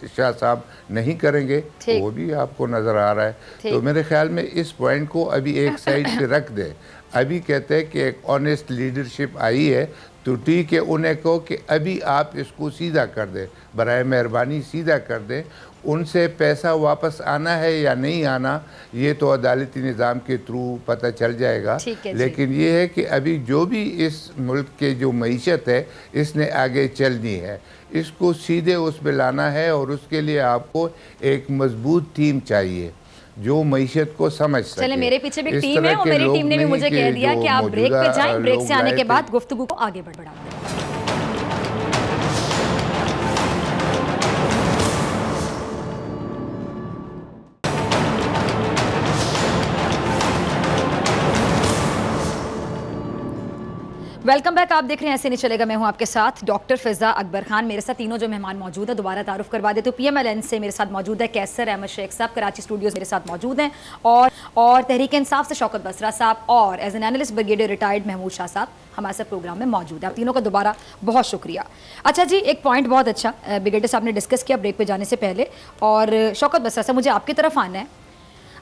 शाह साहब नहीं करेंगे, वो भी आपको नज़र आ रहा है। तो मेरे ख्याल में इस पॉइंट को अभी एक साइड पे रख दें। अभी कहते हैं कि एक ऑनेस्ट लीडरशिप आई है, तो ठीक है, उन्हें कहो कि अभी आप इसको सीधा कर दें, बराए मेहरबानी सीधा कर दें। उनसे पैसा वापस आना है या नहीं आना, ये तो अदालती निज़ाम के थ्रू पता चल जाएगा। लेकिन ये है कि अभी जो भी इस मुल्क के जो मईशत है इसने आगे चलनी है, इसको सीधे उस पे लाना है, और उसके लिए आपको एक मजबूत टीम चाहिए जो मईशत को समझ सके। चले, मेरे पीछे भी एक टीम है और मेरी टीम ने भी मुझे कह दिया कि आप ब्रेक पे जाएं, ब्रेक से आने के बाद गुफ्तगू को आगे बढ़ाते हैं। वेलकम बैक, आप देख रहे हैं ऐसे नहीं चलेगा। मैं हूं आपके साथ डॉक्टर फिजा अकबर खान। मेरे साथ तीनों जो मेहमान मौजूद हैं, दोबारा तारुफ करवा देते हो। PMLN से मेरे साथ मौजूद है कैसर अहमद शेख साहब, कराची स्टूडियोज मेरे साथ मौजूद हैं, और तहरीक इंसाफ से शौकत बसरा साहब, और as an analyst brigadier retired Mahmood Shah साहब हमारे साथ प्रोग्राम में मौजूद है। आप तीनों का दोबारा बहुत शुक्रिया। अच्छा जी, एक पॉइंट बहुत अच्छा ब्रिगेडियर साहब ने डिस्कस किया ब्रेक पर जाने से पहले, और शौकत बसरा साहब मुझे आपकी तरफ आना है।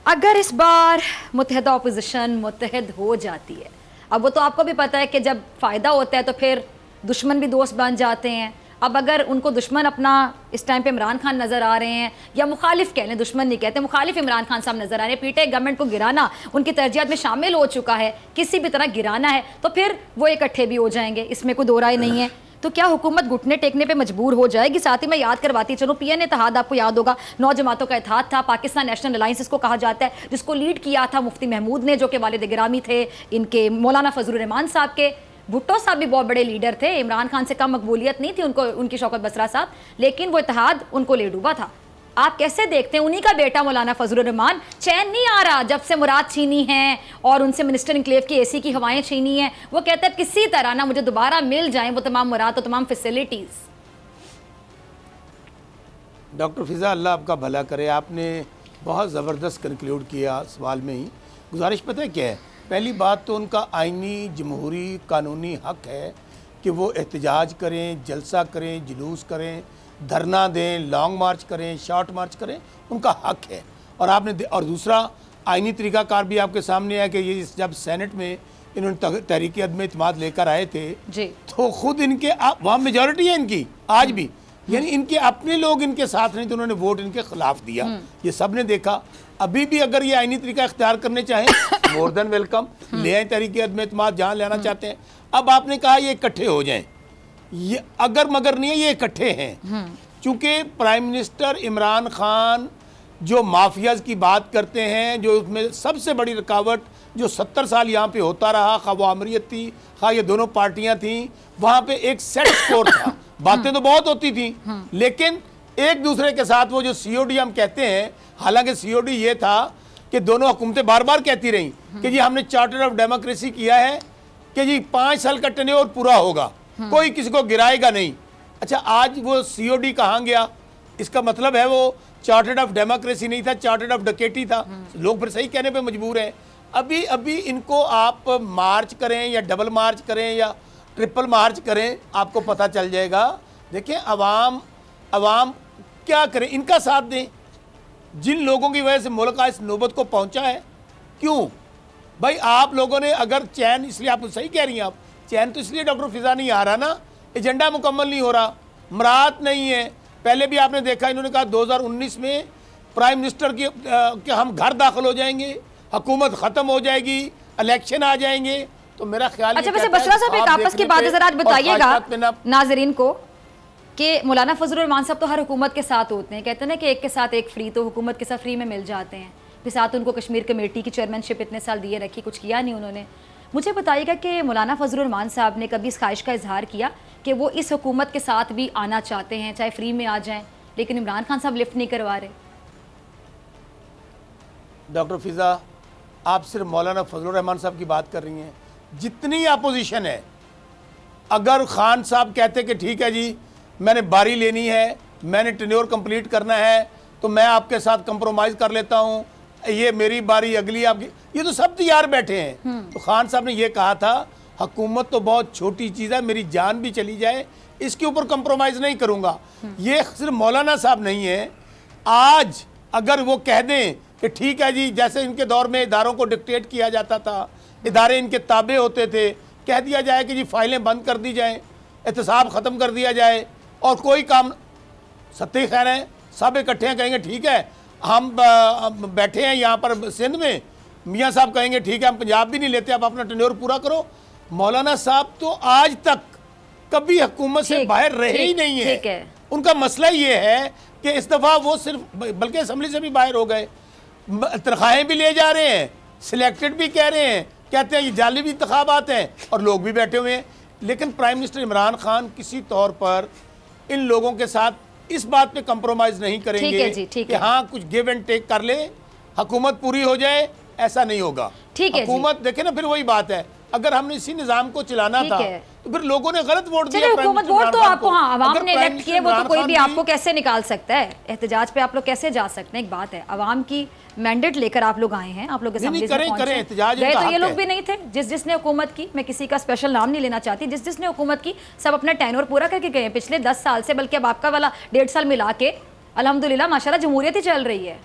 अगर इस बार मुत्तहिदा अपोजिशन मुत्तहिद हो जाती है, अब वो तो आपको भी पता है कि जब फ़ायदा होता है तो फिर दुश्मन भी दोस्त बन जाते हैं। अब अगर उनको दुश्मन अपना इस टाइम पे इमरान खान नज़र आ रहे हैं, या मुखालिफ कह लें, दुश्मन नहीं कहते, मुखालिफ इमरान खान साहब नज़र आ रहे हैं, पीटीआई गवर्नमेंट को गिराना उनकी तरजीहात में शामिल हो चुका है, किसी भी तरह गिराना है, तो फिर वो इकट्ठे भी हो जाएंगे, इसमें कोई दो राय नहीं है। तो क्या हुकूमत घुटने टेकने पे मजबूर हो जाएगी? साथ ही मैं याद करवाती चलो, PN इत्तेहाद आपको याद होगा, 9 जमातों का इत्तेहाद था, पाकिस्तान नेशनल अलायंस इसको कहा जाता है, जिसको लीड किया था मुफ्ती महमूद ने, जो कि वालिद गिरामी थे इनके मौलाना फजलुर रहमान साहब के। भुट्टो साहब भी बहुत बड़े लीडर थे, इमरान खान से कम मकबूलियत नहीं थी उनको, उनकी शौकत बसरा साहब, लेकिन वो इत्तेहाद उनको ले डूबा था। आप कैसे देखते हैं? उन्हीं का बेटा मौलाना फजलुर रहमान, चैन नहीं आ रहा जब से मुराद छीनी है और उनसे मिनिस्टर इनक्लेव की AC की हवाएं छीनी हैं, वो कहते हैं किसी तरह ना मुझे दोबारा मिल जाएं वो तमाम मुराद और तमाम फैसिलिटीज। डॉक्टर फिजा, अल्लाह आपका भला करे, आपने बहुत ज़बरदस्त कंक्लूड किया सवाल में ही। गुजारिश पता है क्या है? पहली बात तो उनका आइनी जमहूरी कानूनी हक है कि वो एहतजाज करें, जलसा करें, जुलूस करें, धरना दें, लॉन्ग मार्च करें, शॉर्ट मार्च करें, उनका हक है। और दूसरा आइनी तरीक़ाकार भी आपके सामने है कि ये जब सेनेट में इन्होंने तहरीक अदम इत्मीनान लेकर आए थे जी, तो खुद इनके वहाँ मेजॉरिटी है इनकी आज भी, यानी इनके अपने लोग इनके साथ नहीं, तो उन्होंने वोट इनके खिलाफ दिया। ये सब ने देखा। अभी भी अगर ये आइनी तरीका इख्तियार करने चाहें, मोर देन वेलकम, ले आए तहरीक अदम इत्मीनान जहाँ लेना चाहते हैं। अब आपने कहा ये इकट्ठे हो जाएं, ये अगर मगर नहीं है, ये इकट्ठे हैं। चूंकि प्राइम मिनिस्टर इमरान खान जो माफियाज की बात करते हैं, जो उसमें सबसे बड़ी रुकावट जो 70 साल यहाँ पे होता रहा, खा वो अमरीत थी, खा ये दोनों पार्टियां थी, वहाँ पे एक सेट स्कोर था। बातें तो बहुत होती थी, लेकिन एक दूसरे के साथ वो जो COD हम कहते हैं, हालांकि COD ये था कि दोनों हुकूमतें बार बार कहती रहीं कि जी हमने चार्टर ऑफ डेमोक्रेसी किया है कि जी 5 साल का टेन्योर पूरा होगा, कोई किसी को गिराएगा नहीं। अच्छा, आज वो COD कहाँ गया? इसका मतलब है वो चार्टर्ड ऑफ डेमोक्रेसी नहीं था, चार्टर्ड ऑफ डकैती था। लोग फिर सही कहने पे मजबूर हैं। अभी इनको आप मार्च करें या डबल मार्च करें या ट्रिपल मार्च करें, आपको पता चल जाएगा। देखिए अवाम क्या करें, इनका साथ दें। जिन लोगों की वजह से मुल्क इस नौबत को पहुंचा है, क्यों भाई आप लोगों ने अगर चैन, इसलिए आप सही कह रही हैं, आप चैन तो इसलिए डॉक्टर फिजा नहीं आ रहा ना, एजेंडा मुकम्मल नहीं हो रहा, मरात नहीं है। पहले भी आपने देखा, इन्होंने कहा 2019 में प्राइम मिनिस्टर की कि हम घर दाखिल हो जाएंगे, हुकूमत ख़त्म हो जाएगी, इलेक्शन आ जाएंगे। तो मेरा ख्याल, अच्छा वैसे बसरा साहब एक आपस की बात ज़रा बताइएगा नाजरीन को कि मौलाना फजलुर रहमान साहब तो हर हुकूमत के साथ होते हैं, कहते हैं ना कि एक के साथ एक फ्री, तो हुकूमत के साथ फ्री में मिल जाते हैं। फिर साथ उनको कश्मीर कमेटी की चेयरमैनशिप इतने साल दिए रखी, कुछ किया नहीं उन्होंने। मुझे बताइएगा कि मौलाना फजलुर रहमान साहब ने कभी इस ख्वाहिश का इजहार किया कि वो इस हुकूमत के साथ भी आना चाहते हैं, चाहे फ्री में आ जाएं, लेकिन इमरान खान साहब लिफ्ट नहीं करवा रहे? डॉक्टर फिजा, आप सिर्फ मौलाना फजलुर रहमान साहब की बात कर रही हैं। जितनी अपोजिशन है, अगर खान साहब कहते कि ठीक है जी मैंने बारी लेनी है, मैंने टेन्योर कंप्लीट करना है, तो मैं आपके साथ कंप्रोमाइज़ कर लेता हूँ, ये मेरी बारी, अगली आपकी, ये तो सब तैयार बैठे हैं। तो खान साहब ने ये कहा था हुकूमत तो बहुत छोटी चीज़ है, मेरी जान भी चली जाए इसके ऊपर कंप्रोमाइज़ नहीं करूँगा। ये सिर्फ मौलाना साहब नहीं है, आज अगर वो कह दें कि ठीक है जी, जैसे इनके दौर में इदारों को डिक्टेट किया जाता था, इदारे इनके ताबे होते थे, कह दिया जाए कि जी फाइलें बंद कर दी जाएँ, एहतसाब ख़त्म कर दिया जाए और कोई काम, सत्ते खैर हैं, सब इकट्ठे हैं, कहेंगे ठीक है हम बैठे हैं यहाँ पर सिंध में, मियाँ साहब कहेंगे ठीक है हम पंजाब भी नहीं लेते, आप अपना टेन्योर पूरा करो। मौलाना साहब तो आज तक कभी हुकूमत से बाहर रहे ही नहीं है। उनका मसला ये है कि इस दफ़ा वो सिर्फ, बल्कि असम्बली से भी बाहर हो गए, तनख्वाहें भी ले जा रहे हैं, सिलेक्टेड भी कह रहे हैं, कहते हैं ये जालिम इंतखाबात हैं और लोग भी बैठे हुए हैं। लेकिन प्राइम मिनिस्टर इमरान खान किसी तौर पर इन लोगों के साथ इस बात पे कंप्रोमाइज नहीं करेंगे कि हाँ कुछ गिव एंड टेक कर ले, हुकूमत पूरी हो जाए, ऐसा नहीं होगा। हुकूमत देखे ना, फिर वही बात है, अगर हमने इसी निजाम को चलाना था तो फिर लोगों ने गलत वोट दिया। हुकूमत वोट तो आपको, हाँ आवाम ने इलेक्ट किए, वो तो कोई भी आपको कैसे निकाल सकता है, एहतजाज पे आप लोग कैसे जा सकते हैं। एक बात है, अवाम की मैंडेट लेकर आप लोग आए हैं, आप लोग गए तो ये लोग भी नहीं थे। जिसने हुकूमत की, मैं किसी का स्पेशल नाम नहीं लेना चाहती, जिसने हुकूमत की सब अपना टेन्योर पूरा करके गए पिछले 10 साल से, बल्कि अब आपका वाला 1.5 साल मिला के अल्हम्दुलिल्लाह माशाल्लाह जमहूरियत ही चल रही है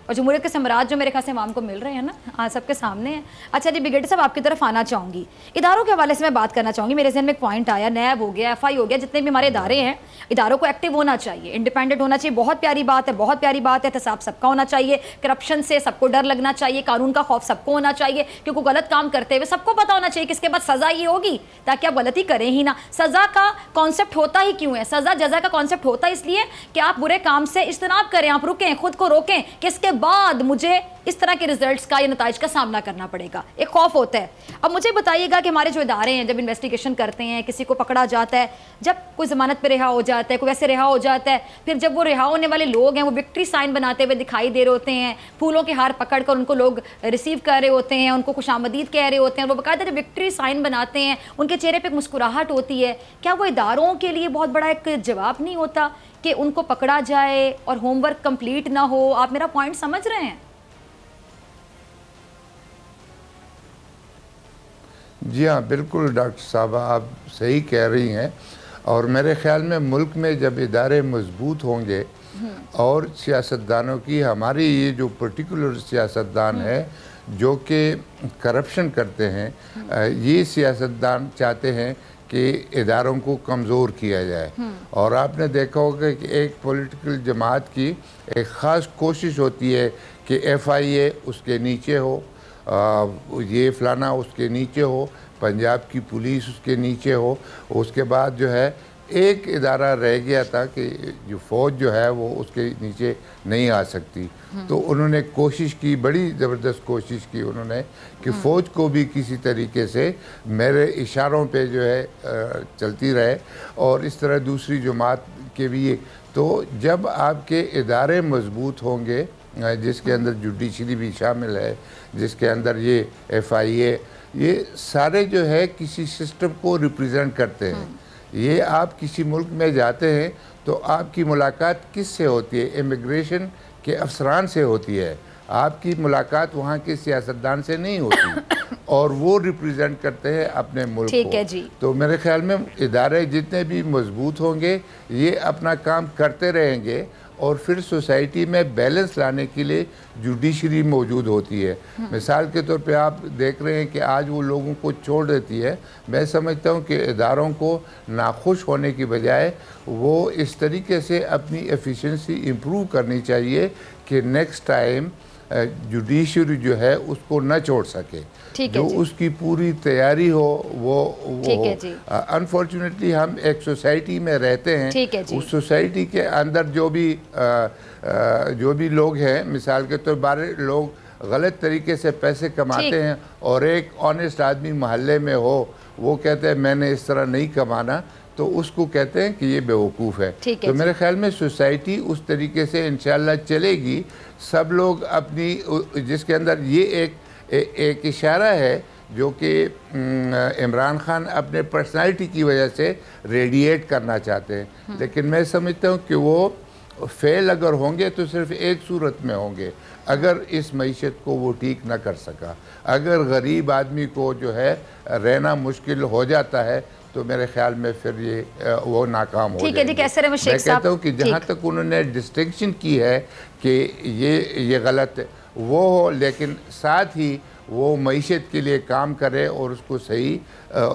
और जमहूरियत के सम्राट जो मेरे ख्याल से अवाम को मिल रहे हैं ना, हाँ सबके सामने है। अच्छा जी ब्रिगेडियर साहब, आपकी तरफ आना चाहूँगी, इदारों के हवाले से मैं बात करना चाहूँगी। मेरे जहन में एक पॉइंट आया, नैब हो गया, FI हो गया, जितने भी हमारे इदारे हैं, इदारों को एक्टिव होना चाहिए, इंडिपेंडेंट होना चाहिए, बहुत प्यारी बात है, बहुत प्यारी बात है। एहतसाब सबका होना चाहिए, करप्शन से सबको डर लगना चाहिए, कानून का खौफ सबको होना चाहिए, क्योंकि गलत काम करते हुए सबको पता होना चाहिए कि इसके बाद सज़ा ये होगी ताकि आप गलती करें ही ना। सज़ा का कॉन्सेप्ट होता ही क्यों है? सज़ा जज़ा का कॉन्सेप्ट होता है इसलिए कि आप बुरे काम से इज्तनाब करें, आप रुकें, खुद को रोकें कि इसके बाद मुझे इस तरह के रिजल्ट्स का या नताइज का सामना करना पड़ेगा, एक खौफ होता है। अब मुझे बताइएगा कि हमारे जो इदारे हैं, जब इन्वेस्टिगेशन करते हैं, किसी को पकड़ा जाता है, जब कोई जमानत पे रिहा हो जाता है, कोई वैसे रिहा हो जाता है, फिर जब वो रिहा होने वाले लोग हैं वो विक्ट्री साइन बनाते हुए दिखाई दे रहे होते हैं, फूलों के हार पकड़ कर उनको लोग रिसीव कर रहे होते हैं, उनको खुशामदीद कह रहे होते हैं, वो बाकायदा जब विक्ट्री साइन बनाते हैं उनके चेहरे पर एक मुस्कुराहट होती है। क्या वो इदारों के लिए बहुत बड़ा एक जवाब नहीं होता कि उनको पकड़ा जाए और होमवर्क कंप्लीट ना हो? आप मेरा पॉइंट समझ रहे हैं? जी हाँ, बिल्कुल डॉक्टर साहब, आप सही कह रही हैं। और मेरे ख्याल में मुल्क में जब इदारे मजबूत होंगे और सियासतदानों की, हमारी ये जो पर्टिकुलर सियासतदान है जो कि करप्शन करते हैं, ये सियासतदान चाहते हैं कि इदारों को कमज़ोर किया जाए। और आपने देखा होगा कि एक पॉलिटिकल जमात की एक ख़ास कोशिश होती है कि FIA उसके नीचे हो, ये फलाना उसके नीचे हो, पंजाब की पुलिस उसके नीचे हो। उसके बाद जो है एक इदारा रह गया था कि जो फ़ौज जो है वो उसके नीचे नहीं आ सकती, तो उन्होंने कोशिश की, बड़ी ज़बरदस्त कोशिश की उन्होंने कि फ़ौज को भी किसी तरीके से मेरे इशारों पे जो है चलती रहे, और इस तरह दूसरी जमात के भी। तो जब आपके इदारे मजबूत होंगे, जिसके अंदर जुडिशरी भी शामिल है, जिसके अंदर ये FIA, ये सारे जो है किसी सिस्टम को रिप्रेजेंट करते हैं। ये आप किसी मुल्क में जाते हैं तो आपकी मुलाकात किससे होती है? इमिग्रेशन के अफसरान से होती है, आपकी मुलाकात वहाँ के सियासतदान से नहीं होती और वो रिप्रेजेंट करते हैं अपने मुल्क को। है जी। तो मेरे ख्याल में इदारे जितने भी मजबूत होंगे, ये अपना काम करते रहेंगे और फिर सोसाइटी में बैलेंस लाने के लिए जुडिशरी मौजूद होती है। मिसाल के तौर पे आप देख रहे हैं कि आज वो लोगों को छोड़ देती है। मैं समझता हूँ कि इदारों को नाखुश होने की बजाय वो इस तरीके से अपनी एफिशिएंसी इम्प्रूव करनी चाहिए कि नेक्स्ट टाइम जुडिशरी जो है उसको न छोड़ सके, जो उसकी पूरी तैयारी हो वो हो। अनफॉर्चुनेटली हम एक सोसाइटी में रहते हैं, उस सोसाइटी के अंदर जो भी लोग हैं, मिसाल के तौर पर लोग गलत तरीके से पैसे कमाते हैं और एक ऑनेस्ट आदमी मोहल्ले में हो, वो कहते हैं मैंने इस तरह नहीं कमाना, तो उसको कहते हैं कि ये बेवकूफ़ है। तो मेरे ख्याल में सोसाइटी उस तरीके से इंशाल्लाह चलेगी। सब लोग अपनी, जिसके अंदर ये एक इशारा है जो कि इमरान खान अपने पर्सनालिटी की वजह से रेडिएट करना चाहते हैं, लेकिन मैं समझता हूँ कि वो फेल अगर होंगे तो सिर्फ एक सूरत में होंगे, अगर इस मईशत को वो ठीक ना कर सका। अगर गरीब आदमी को जो है रहना मुश्किल हो जाता है तो मेरे ख्याल में फिर ये वो नाकाम हो जाएंगे। मैं कहता हूँ कि जहाँ तक उन्होंने डिस्टिंक्शन की है कि ये गलत है वो हो, लेकिन साथ ही वो मईशत के लिए काम करे और उसको सही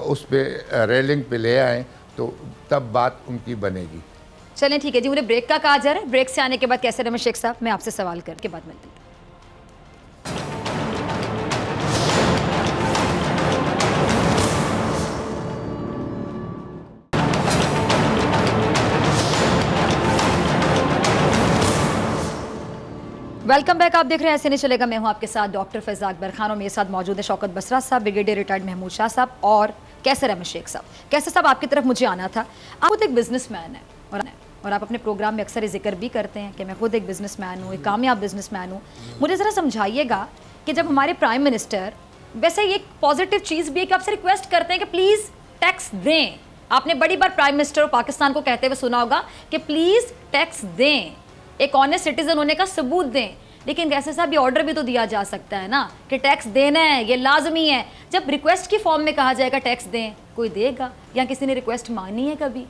उस पर रेलिंग पे ले आए तो तब बात उनकी बनेगी। चलें ठीक है जी, मुझे ब्रेक का कहा जा रहा है। ब्रेक से आने के बाद कैसे रहे शेख साहब, मैं आपसे सवाल करके बाद मिलती हूँ। वेलकम बैक, आप देख रहे हैं ऐसे नहीं चलेगा। मैं हूं आपके साथ डॉक्टर फैज़ा अकबर खान और मेरे साथ मौजूद है शौकत बसरा साहब, ब्रिगेडियर रिटायर्ड महमूद शाह साहब और कैसर अहमद शेख साहब। कैसर साहब, आपकी तरफ मुझे आना था। आप खुद एक बिजनेसमैन है और आप अपने प्रोग्राम में अक्सर जिक्र भी करते हैं कि मैं खुद एक बिजनेसमैन हूँ, एक कामयाब बिजनेसमैन हूँ। मुझे ज़रा समझाइएगा कि जब हमारे प्राइम मिनिस्टर, वैसे ये एक पॉजिटिव चीज़ भी है कि आपसे रिक्वेस्ट करते हैं कि प्लीज़ टैक्स दें। आपने बड़ी बार प्राइम मिनिस्टर पाकिस्तान को कहते हुए सुना होगा कि प्लीज़ टैक्स दें, एक ऑनेस्ट सिटीजन होने का सबूत दें। लेकिन कैसे साहब, ये ऑर्डर भी तो दिया जा सकता है ना कि टैक्स देना है, ये लाजमी है। जब रिक्वेस्ट की फॉर्म में कहा जाएगा टैक्स दें, कोई देगा या किसी ने रिक्वेस्ट मानी है कभी?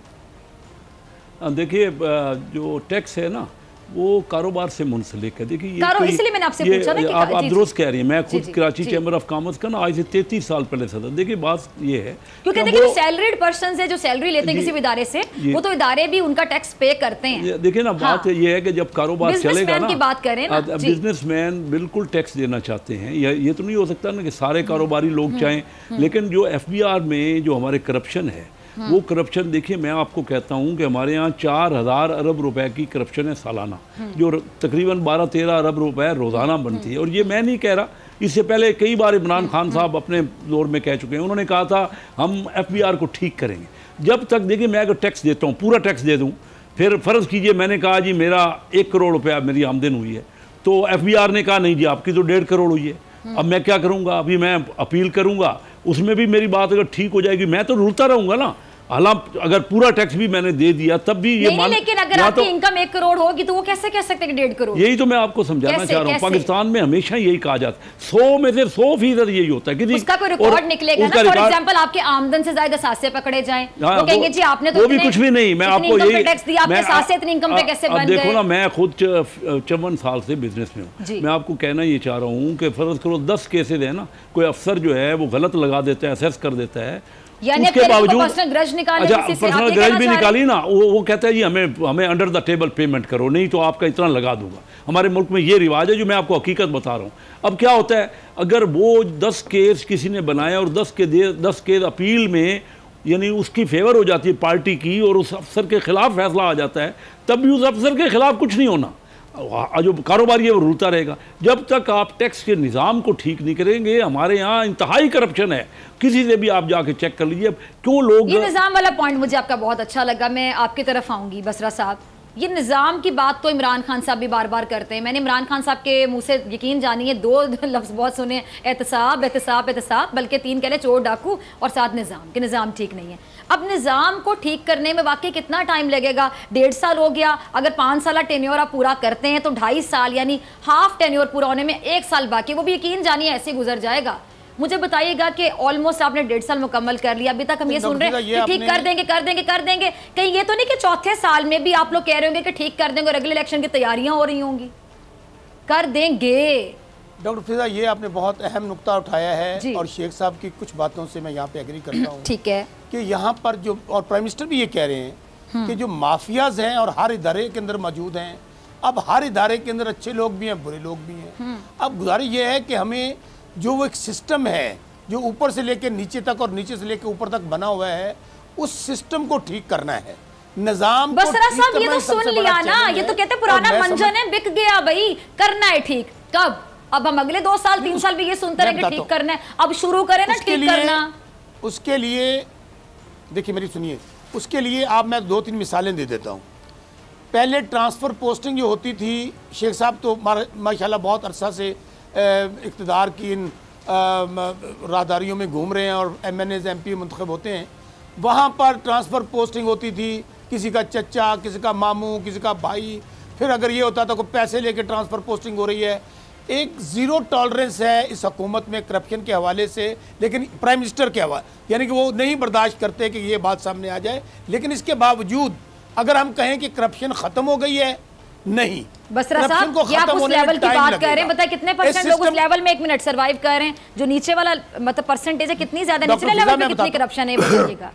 देखिए, जो टैक्स है ना वो कारोबार से मुंसलिक है। देखिए इसलिए मैंने आपसे पूछा ना कि आप दुरुस्त कह रही हैं। मैं खुद कराची चैम्बर ऑफ कॉमर्स का ना आज से 33 साल पहले सदर। देखिए बात ये है क्योंकि देखिए सैलरीड पर्सन है जो सैलरी लेते हैं किसी भी इदारे से, वो तो इदारे भी उनका टैक्स पे करते हैं। देखिए ना, बात ये है कि जब कारोबार चलेगा ना, की बात करें ना, बिजनेसमैन बिल्कुल टैक्स देना चाहते हैं। ये तो नहीं हो सकता ना कि सारे कारोबारी लोग चाहें, लेकिन जो FBR में जो हमारे करप्शन है वो करप्शन, देखिए मैं आपको कहता हूँ कि हमारे यहाँ 4000 अरब रुपए की करप्शन है सालाना, जो तकरीबन 12-13 अरब रुपए रोज़ाना बनती है। और ये मैं नहीं कह रहा, इससे पहले कई बार इमरान खान साहब अपने दौर में कह चुके हैं। उन्होंने कहा था हम FBR को ठीक करेंगे। जब तक देखिए मैं अगर टैक्स देता हूँ, पूरा टैक्स दे दूँ, फिर फ़र्ज़ कीजिए मैंने कहा जी मेरा 1 करोड़ रुपया मेरी आमदन हुई है, तो FBR ने कहा नहीं जी आपकी तो 1.5 करोड़ हुई है। अब मैं क्या करूँगा? अभी मैं अपील करूँगा, उसमें भी मेरी बात अगर ठीक हो जाएगी मैं तो रुलता रहूँगा ना। हालांकि अगर पूरा टैक्स भी मैंने दे दिया तब भी ये नहीं, लेकिन अगर आपकी इनकम 1 करोड़ होगी तो वो कैसे कह सकते हैं कि 1.5 करोड़? यही तो मैं आपको समझाना चाह रहा हूँ। पाकिस्तान में हमेशा यही कहा जाता है, 100 में से 100% यही होता है कि उसका कोई रिकॉर्ड निकलेगा ना। फॉर एग्जांपल आपके आमदन से ज्यादा सासे पकड़े जाएं, वो कहेंगे जी आपने तो वो भी कुछ भी नहीं। मैं आपको यही टैक्स दिया, आपके सासे इतनी इनकम पे कैसे बन गए? देखो ना, मैं खुद 54 साल से बिजनेस में हूँ। मैं आपको कहना ये चाह रहा हूँ कि फर्ज करो 10 केसेज है ना, कोई अफसर जो है वो गलत लगा देता है, असेस कर देता है, उसके बावजूद पर्सनल ग्रज भी निकाली ना, वो कहता है जी हमें अंडर द टेबल पेमेंट करो, नहीं तो आपका इतना लगा दूंगा। हमारे मुल्क में ये रिवाज है, जो मैं आपको हकीकत बता रहा हूँ। अब क्या होता है, अगर वो 10 केस किसी ने बनाया और 10 केस अपील में यानी उसकी फेवर हो जाती है पार्टी की और उस अफसर के खिलाफ फैसला आ जाता है, तब भी उस अफसर के खिलाफ कुछ नहीं होना। जो कारोबारी है वो रुलता रहेगा। जब तक आप टैक्स के निज़ाम को ठीक नहीं करेंगे, हमारे यहाँ इंतहाई करप्शन है। किसी से भी आप जाके चेक कर लीजिए क्यों लोग। ये निज़ाम वाला पॉइंट मुझे आपका बहुत अच्छा लगा। मैं आपकी तरफ आऊँगी बसरा साहब। ये निज़ाम की बात तो इमरान खान साहब भी बार बार करते हैं। मैंने इमरान खान साहब के मुंह से यकीन जानिए 2 लफ्ज़ बहुत सुने, एहतसाब एहतसाब एहतसाब, बल्कि 3 कह लें, चोर डाकू और साथ निज़ाम, कि निज़ाम ठीक नहीं है। अब निज़ाम को ठीक करने में वाकई कितना टाइम लगेगा? 1.5 साल हो गया। अगर 5 साल टेन्योर आप पूरा करते हैं तो 2.5 साल यानी हाफ टेन्योर पूरा होने में 1 साल बाकी, वो भी यकीन जानिए ऐसे गुजर जाएगा। मुझे बताइएगा कि ऑलमोस्ट आपने 1.5 साल मुकम्मल कर लिया, अभी तक हम ये सुन रहे हैं कि ठीक कर देंगे कर देंगे कर देंगे। कहीं ये तो नहीं कि चौथे साल में भी आप लोग कह रहे होंगे कि ठीक कर देंगे और अगले इलेक्शन की तैयारियां हो रही होंगी? कर देंगे। डॉक्टर फिजा, ये आपने बहुत अहम नुक्ता उठाया है और शेख साहब की कुछ बातों से मैं यहाँ पे एग्री करता हूँ। ठीक है कि यहाँ पर जो, और प्राइम मिनिस्टर भी ये कह रहे हैं कि जो माफियाज हैं और हर इदारे के अंदर मौजूद हैं, अब हर इदारे के अंदर अच्छे लोग भी हैं, बुरे लोग भी हैं। अब गुजारिश ये है कि हमें जो वो एक सिस्टम है जो ऊपर से लेकर नीचे तक और नीचे से लेकर ऊपर तक बना हुआ है, उस सिस्टम को ठीक करना है। निजाम बसरा साहब ये तो सुन लिया ना, ये तो कहते पुराना मंजन है, बिक गया भाई, करना है ठीक। कब? अब हम अगले 2 साल 3 साल भी ये सुनते रहे कि ठीक करना है। अब शुरू करें ना ठीक करना। उसके लिए देखिए मेरी सुनिए, उसके लिए आप मैं 2-3 मिसालें दे देता हूँ। पहले ट्रांसफ़र पोस्टिंग जो होती थी, शेख साहब तो माशाल्लाह बहुत अरसा से इक़्तिदार की इन राहदारियों में घूम रहे हैं और MNAs MP मुंतखब होते हैं। वहाँ पर ट्रांसफ़र पोस्टिंग होती थी, किसी का चचा, किसी का मामू, किसी का भाई, फिर अगर ये होता तो कोई पैसे लेके ट्रांसफ़र पोस्टिंग हो रही है। एक ज़ीरो टॉलरेंस है इस हुकूमत में करप्शन के हवाले से, लेकिन प्राइम मिनिस्टर के हवाले यानी कि वो नहीं बर्दाश्त करते कि ये बात सामने आ जाए। लेकिन इसके बावजूद अगर हम कहें कि करप्शन ख़त्म हो गई है, नहीं। बसरा साहब, ये आप उस लेवल की बात कर रहे हैं, बताइए कितने परसेंट लोग उस लेवल में 1 मिनट सर्वाइव कर रहे हैं? जो नीचे वाला मतलब परसेंटेज है कितनी ज्यादा, निचले लेवल पे कितनी करप्शन है, बताइएगा।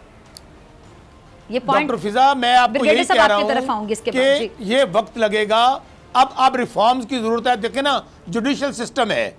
ये पॉइंट डॉक्टर फिजा, मैं आपको यही कह रहा हूं कि ये वक्त लगेगा। अब रिफॉर्म्स की जरूरत है। देखें ना, जुडिशियल सिस्टम है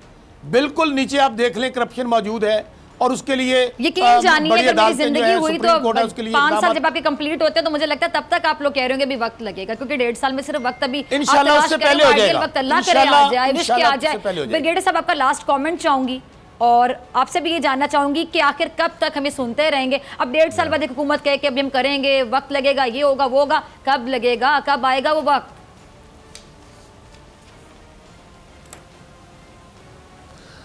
बिल्कुल नीचे, आप देख लें करप्शन मौजूद है, और उसके लिए यकीन जानिए अगर मेरी जिंदगी हुई तो 5 साल जब आपके कंप्लीट होते हैं तो मुझे लगता है तब तक आप लोग कह रहे होंगे अभी वक्त लगेगा, क्योंकि 1.5 साल में सिर्फ वक्त अभी इंशाल्लाह उससे पहले हो जाएगा। वक्त अल्लाह करे आ जाए, विश के आ जाए। ब्रिगेडियर साहब, आपका लास्ट कमेंट चाहूंगी और आपसे भी ये जानना चाहूंगी कि आखिर कब तक हमें सुनते रहेंगे? अब 1.5 साल बाद एक हुकूमत कहे कि अभी हम करेंगे, वक्त लगेगा, ये होगा वो होगा, कब लगेगा, कब आएगा वो वक्त?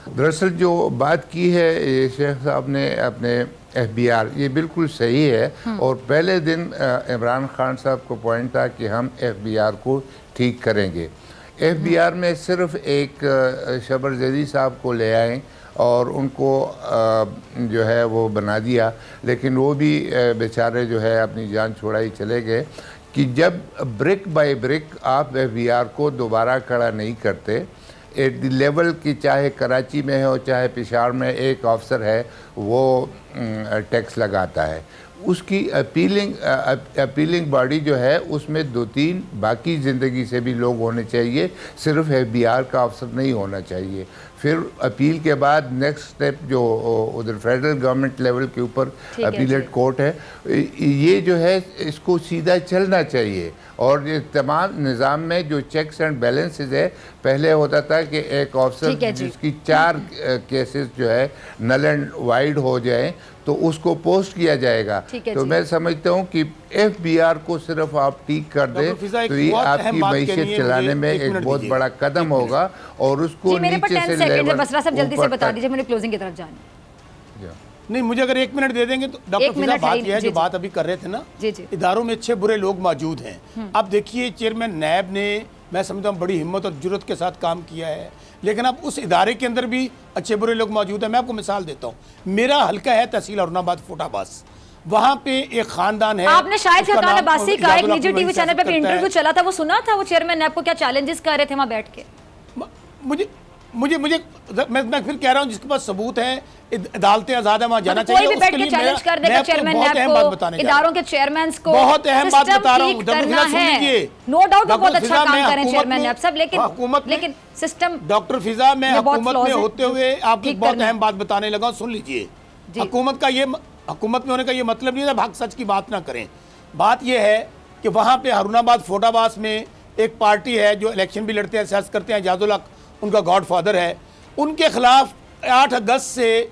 दरअसल जो बात की है ये शेख साहब ने अपने FBI, ये बिल्कुल सही है। और पहले दिन इमरान खान साहब को पॉइंट था कि हम FBI को ठीक करेंगे। FBI में सिर्फ एक शबर जदी साहब को ले आए और उनको जो है वो बना दिया, लेकिन वो भी बेचारे जो है अपनी जान छोड़ाई चले गए। कि जब ब्रिक बाय ब्रिक आप FBI को दोबारा खड़ा नहीं करते एट द लेवल की, चाहे कराची में हो चाहे पेशावर में एक अफसर है वो टैक्स लगाता है, उसकी अपीलिंग बॉडी जो है उसमें 2-3 बाकी ज़िंदगी से भी लोग होने चाहिए, सिर्फ FBI का अफसर नहीं होना चाहिए। फिर अपील के बाद नेक्स्ट स्टेप जो उधर फेडरल गवर्नमेंट लेवल के ऊपर अपीलेट कोर्ट है, ये जो है इसको सीधा चलना चाहिए। और ये तमाम निज़ाम में जो चेक्स एंड बैलेंसेस है, पहले होता था कि एक ऑफिसर जिसकी 4 केसेस जो है नल एंड वाइड हो जाए तो उसको पोस्ट किया जाएगा। तो मैं समझता हूँ कि FBI को सिर्फ आप ठीक कर दें तो ये आपकी मैशियत चलाने में एक बहुत बड़ा कदम होगा। और उसको नीचे से लेवल बसरा साहब जल्दी से बता दीजिए, मैंने क्लोजिंग की तरफ जाना। नहीं, मुझे अगर 1 मिनट दे देंगे तो डॉक्टर फिजा, बात यह है जो बात अभी कर रहे थे ना, इदारों में अच्छे बुरे लोग मौजूद हैं। अब देखिए चेयरमैन नैब ने, मैं समझता हूँ बड़ी हिम्मत और जुर्रत के साथ काम किया है, लेकिन अब उस इदारे के अंदर भी अच्छे बुरे लोग मौजूद हैं। मैं आपको मिसाल देता हूँ, मेरा हल्का है तहसील अरुणाबाद फोटाबास, वहाँ पे एक खानदान है। आपने शायद खकान अब्बासी का एक निजी टीवी चैनल पे इंटरव्यू चला था, वो सुना था? वो चेयरमैन नैब को क्या चैलेंजेस कर रहे थे वहाँ बैठ के? मुझे मैं फिर कह रहा हूँ, जिसके पास सबूत है, अदालतें आजाद है, वहाँ जाना चाहिए। कोई भी बैठ के चैलेंज कर देगा चेयरमैन नैब को, इदारों के चेयरमैन को। बहुत अहम बात बता रहा हूँ, नो डाउट बहुत अच्छा काम कर रहे हैं चेयरमैन नैब सब, लेकिन सिस्टम। डॉक्टर फिजा, मैं हुकूमत में होते हुए आपको बहुत अहम बात बताने लगा, सुन लीजिए। हुकूमत में होने का ये मतलब नहीं है हक सच की बात ना करें। बात यह है कि वहाँ पे हरुणाबाद फोटाबास में एक पार्टी है जो इलेक्शन भी लड़ते हैं, सियासत करते हैं, एजाजुल हक उनका गॉडफादर है। उनके खिलाफ 8 अगस्त से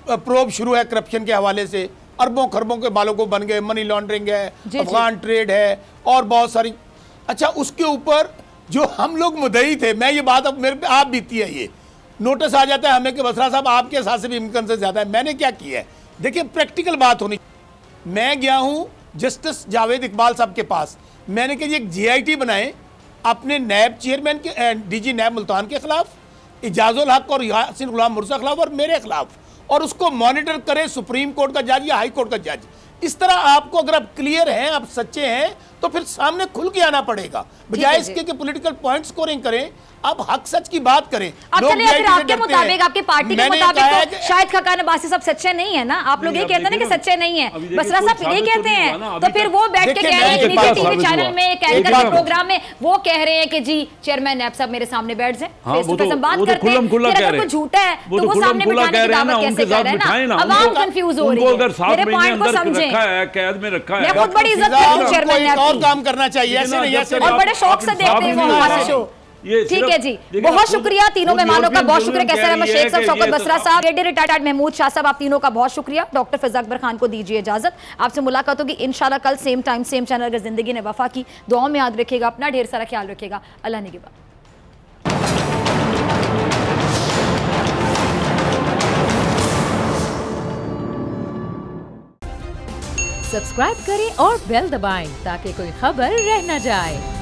प्रोब शुरू है करप्शन के हवाले से, अरबों खरबों के बालों को बन गए, मनी लॉन्ड्रिंग है, अफगान ट्रेड है और बहुत सारी। अच्छा, उसके ऊपर जो हम लोग मुद्दई थे, मैं ये बात अब मेरे पे आप बीती है, ये नोटिस आ जाता है हमें कि बसरा साहब आपके साथ से भी इम्कान से ज़्यादा है। मैंने क्या किया है, देखिए प्रैक्टिकल बात होनी। मैं गया हूँ जस्टिस जावेद इकबाल साहब के पास, मैंने कहा एक GIT बनाए अपने नैब चेयरमैन के, DG नैब मुल्तान के खिलाफ, इजाजुल हक और यासिन गुलाम मुर्जा खिलाफ और मेरे खिलाफ, और उसको मॉनिटर करे सुप्रीम कोर्ट का जज या हाई कोर्ट का जज। इस तरह आपको अगर आप क्लियर हैं, आप सच्चे हैं, तो फिर सामने खुल के आना पड़ेगा, बजाय इसके कि पॉलिटिकल पॉइंट स्कोरिंग करें। आप हक सच की बात करें। आपके मुताबिक, आपकी पार्टी के मुताबिक तो शायद खकान अब्बासी सब सच्चे नहीं है ना? आप लोग ये कहते हैं ना कि सच्चे नहीं है, बसरा साहब ये कहते हैं, तो फिर वो बैठ के कह रहे हैं कि निजी टीवी चैनल में एक एंकर के प्रोग्राम में वो कह रहे हैं कि जी चेयरमैन नैब साहब मेरे सामने बैठ जाए, फेस टू फेस हम बात करते हैं। अगर कोई झूठा है तो वो सामने बिठाने की दावत कैसे कर रहे हैं ना? अवाम कंफ्यूज हो रही है, मेरे पॉइंट को समझें। कैद में रखा है, मैं खुद बड़ी इज्जत करती हूं चेयरमैन नैब और काम करना चाहिए, ऐसे नहीं, ऐसे और बड़े शौक से देखते हैं वो हमारा शो। ठीक है जी, बहुत शुक्रिया तीनों मेहमानों का, बहुत शुक्रिया कैसर अहमद शेख साहब, शौकत बसरा साहब, रिटायर्ड महमूद शाह साहब, आप तीनों का बहुत शुक्रिया। डॉक्टर फिजा अकबर खान को दीजिए इजाजत, आपसे मुलाकात होगी इंशाल्लाह कल सेम टाइम सेम चैनल। अगर जिंदगी ने वफा की, दुआओं में याद रखिएगा, अपना ढेर सारा ख्याल रखिएगा। अल्लाह निगहबान। सब्सक्राइब करें और बेल दबाएं ताकि कोई खबर रह न जाए।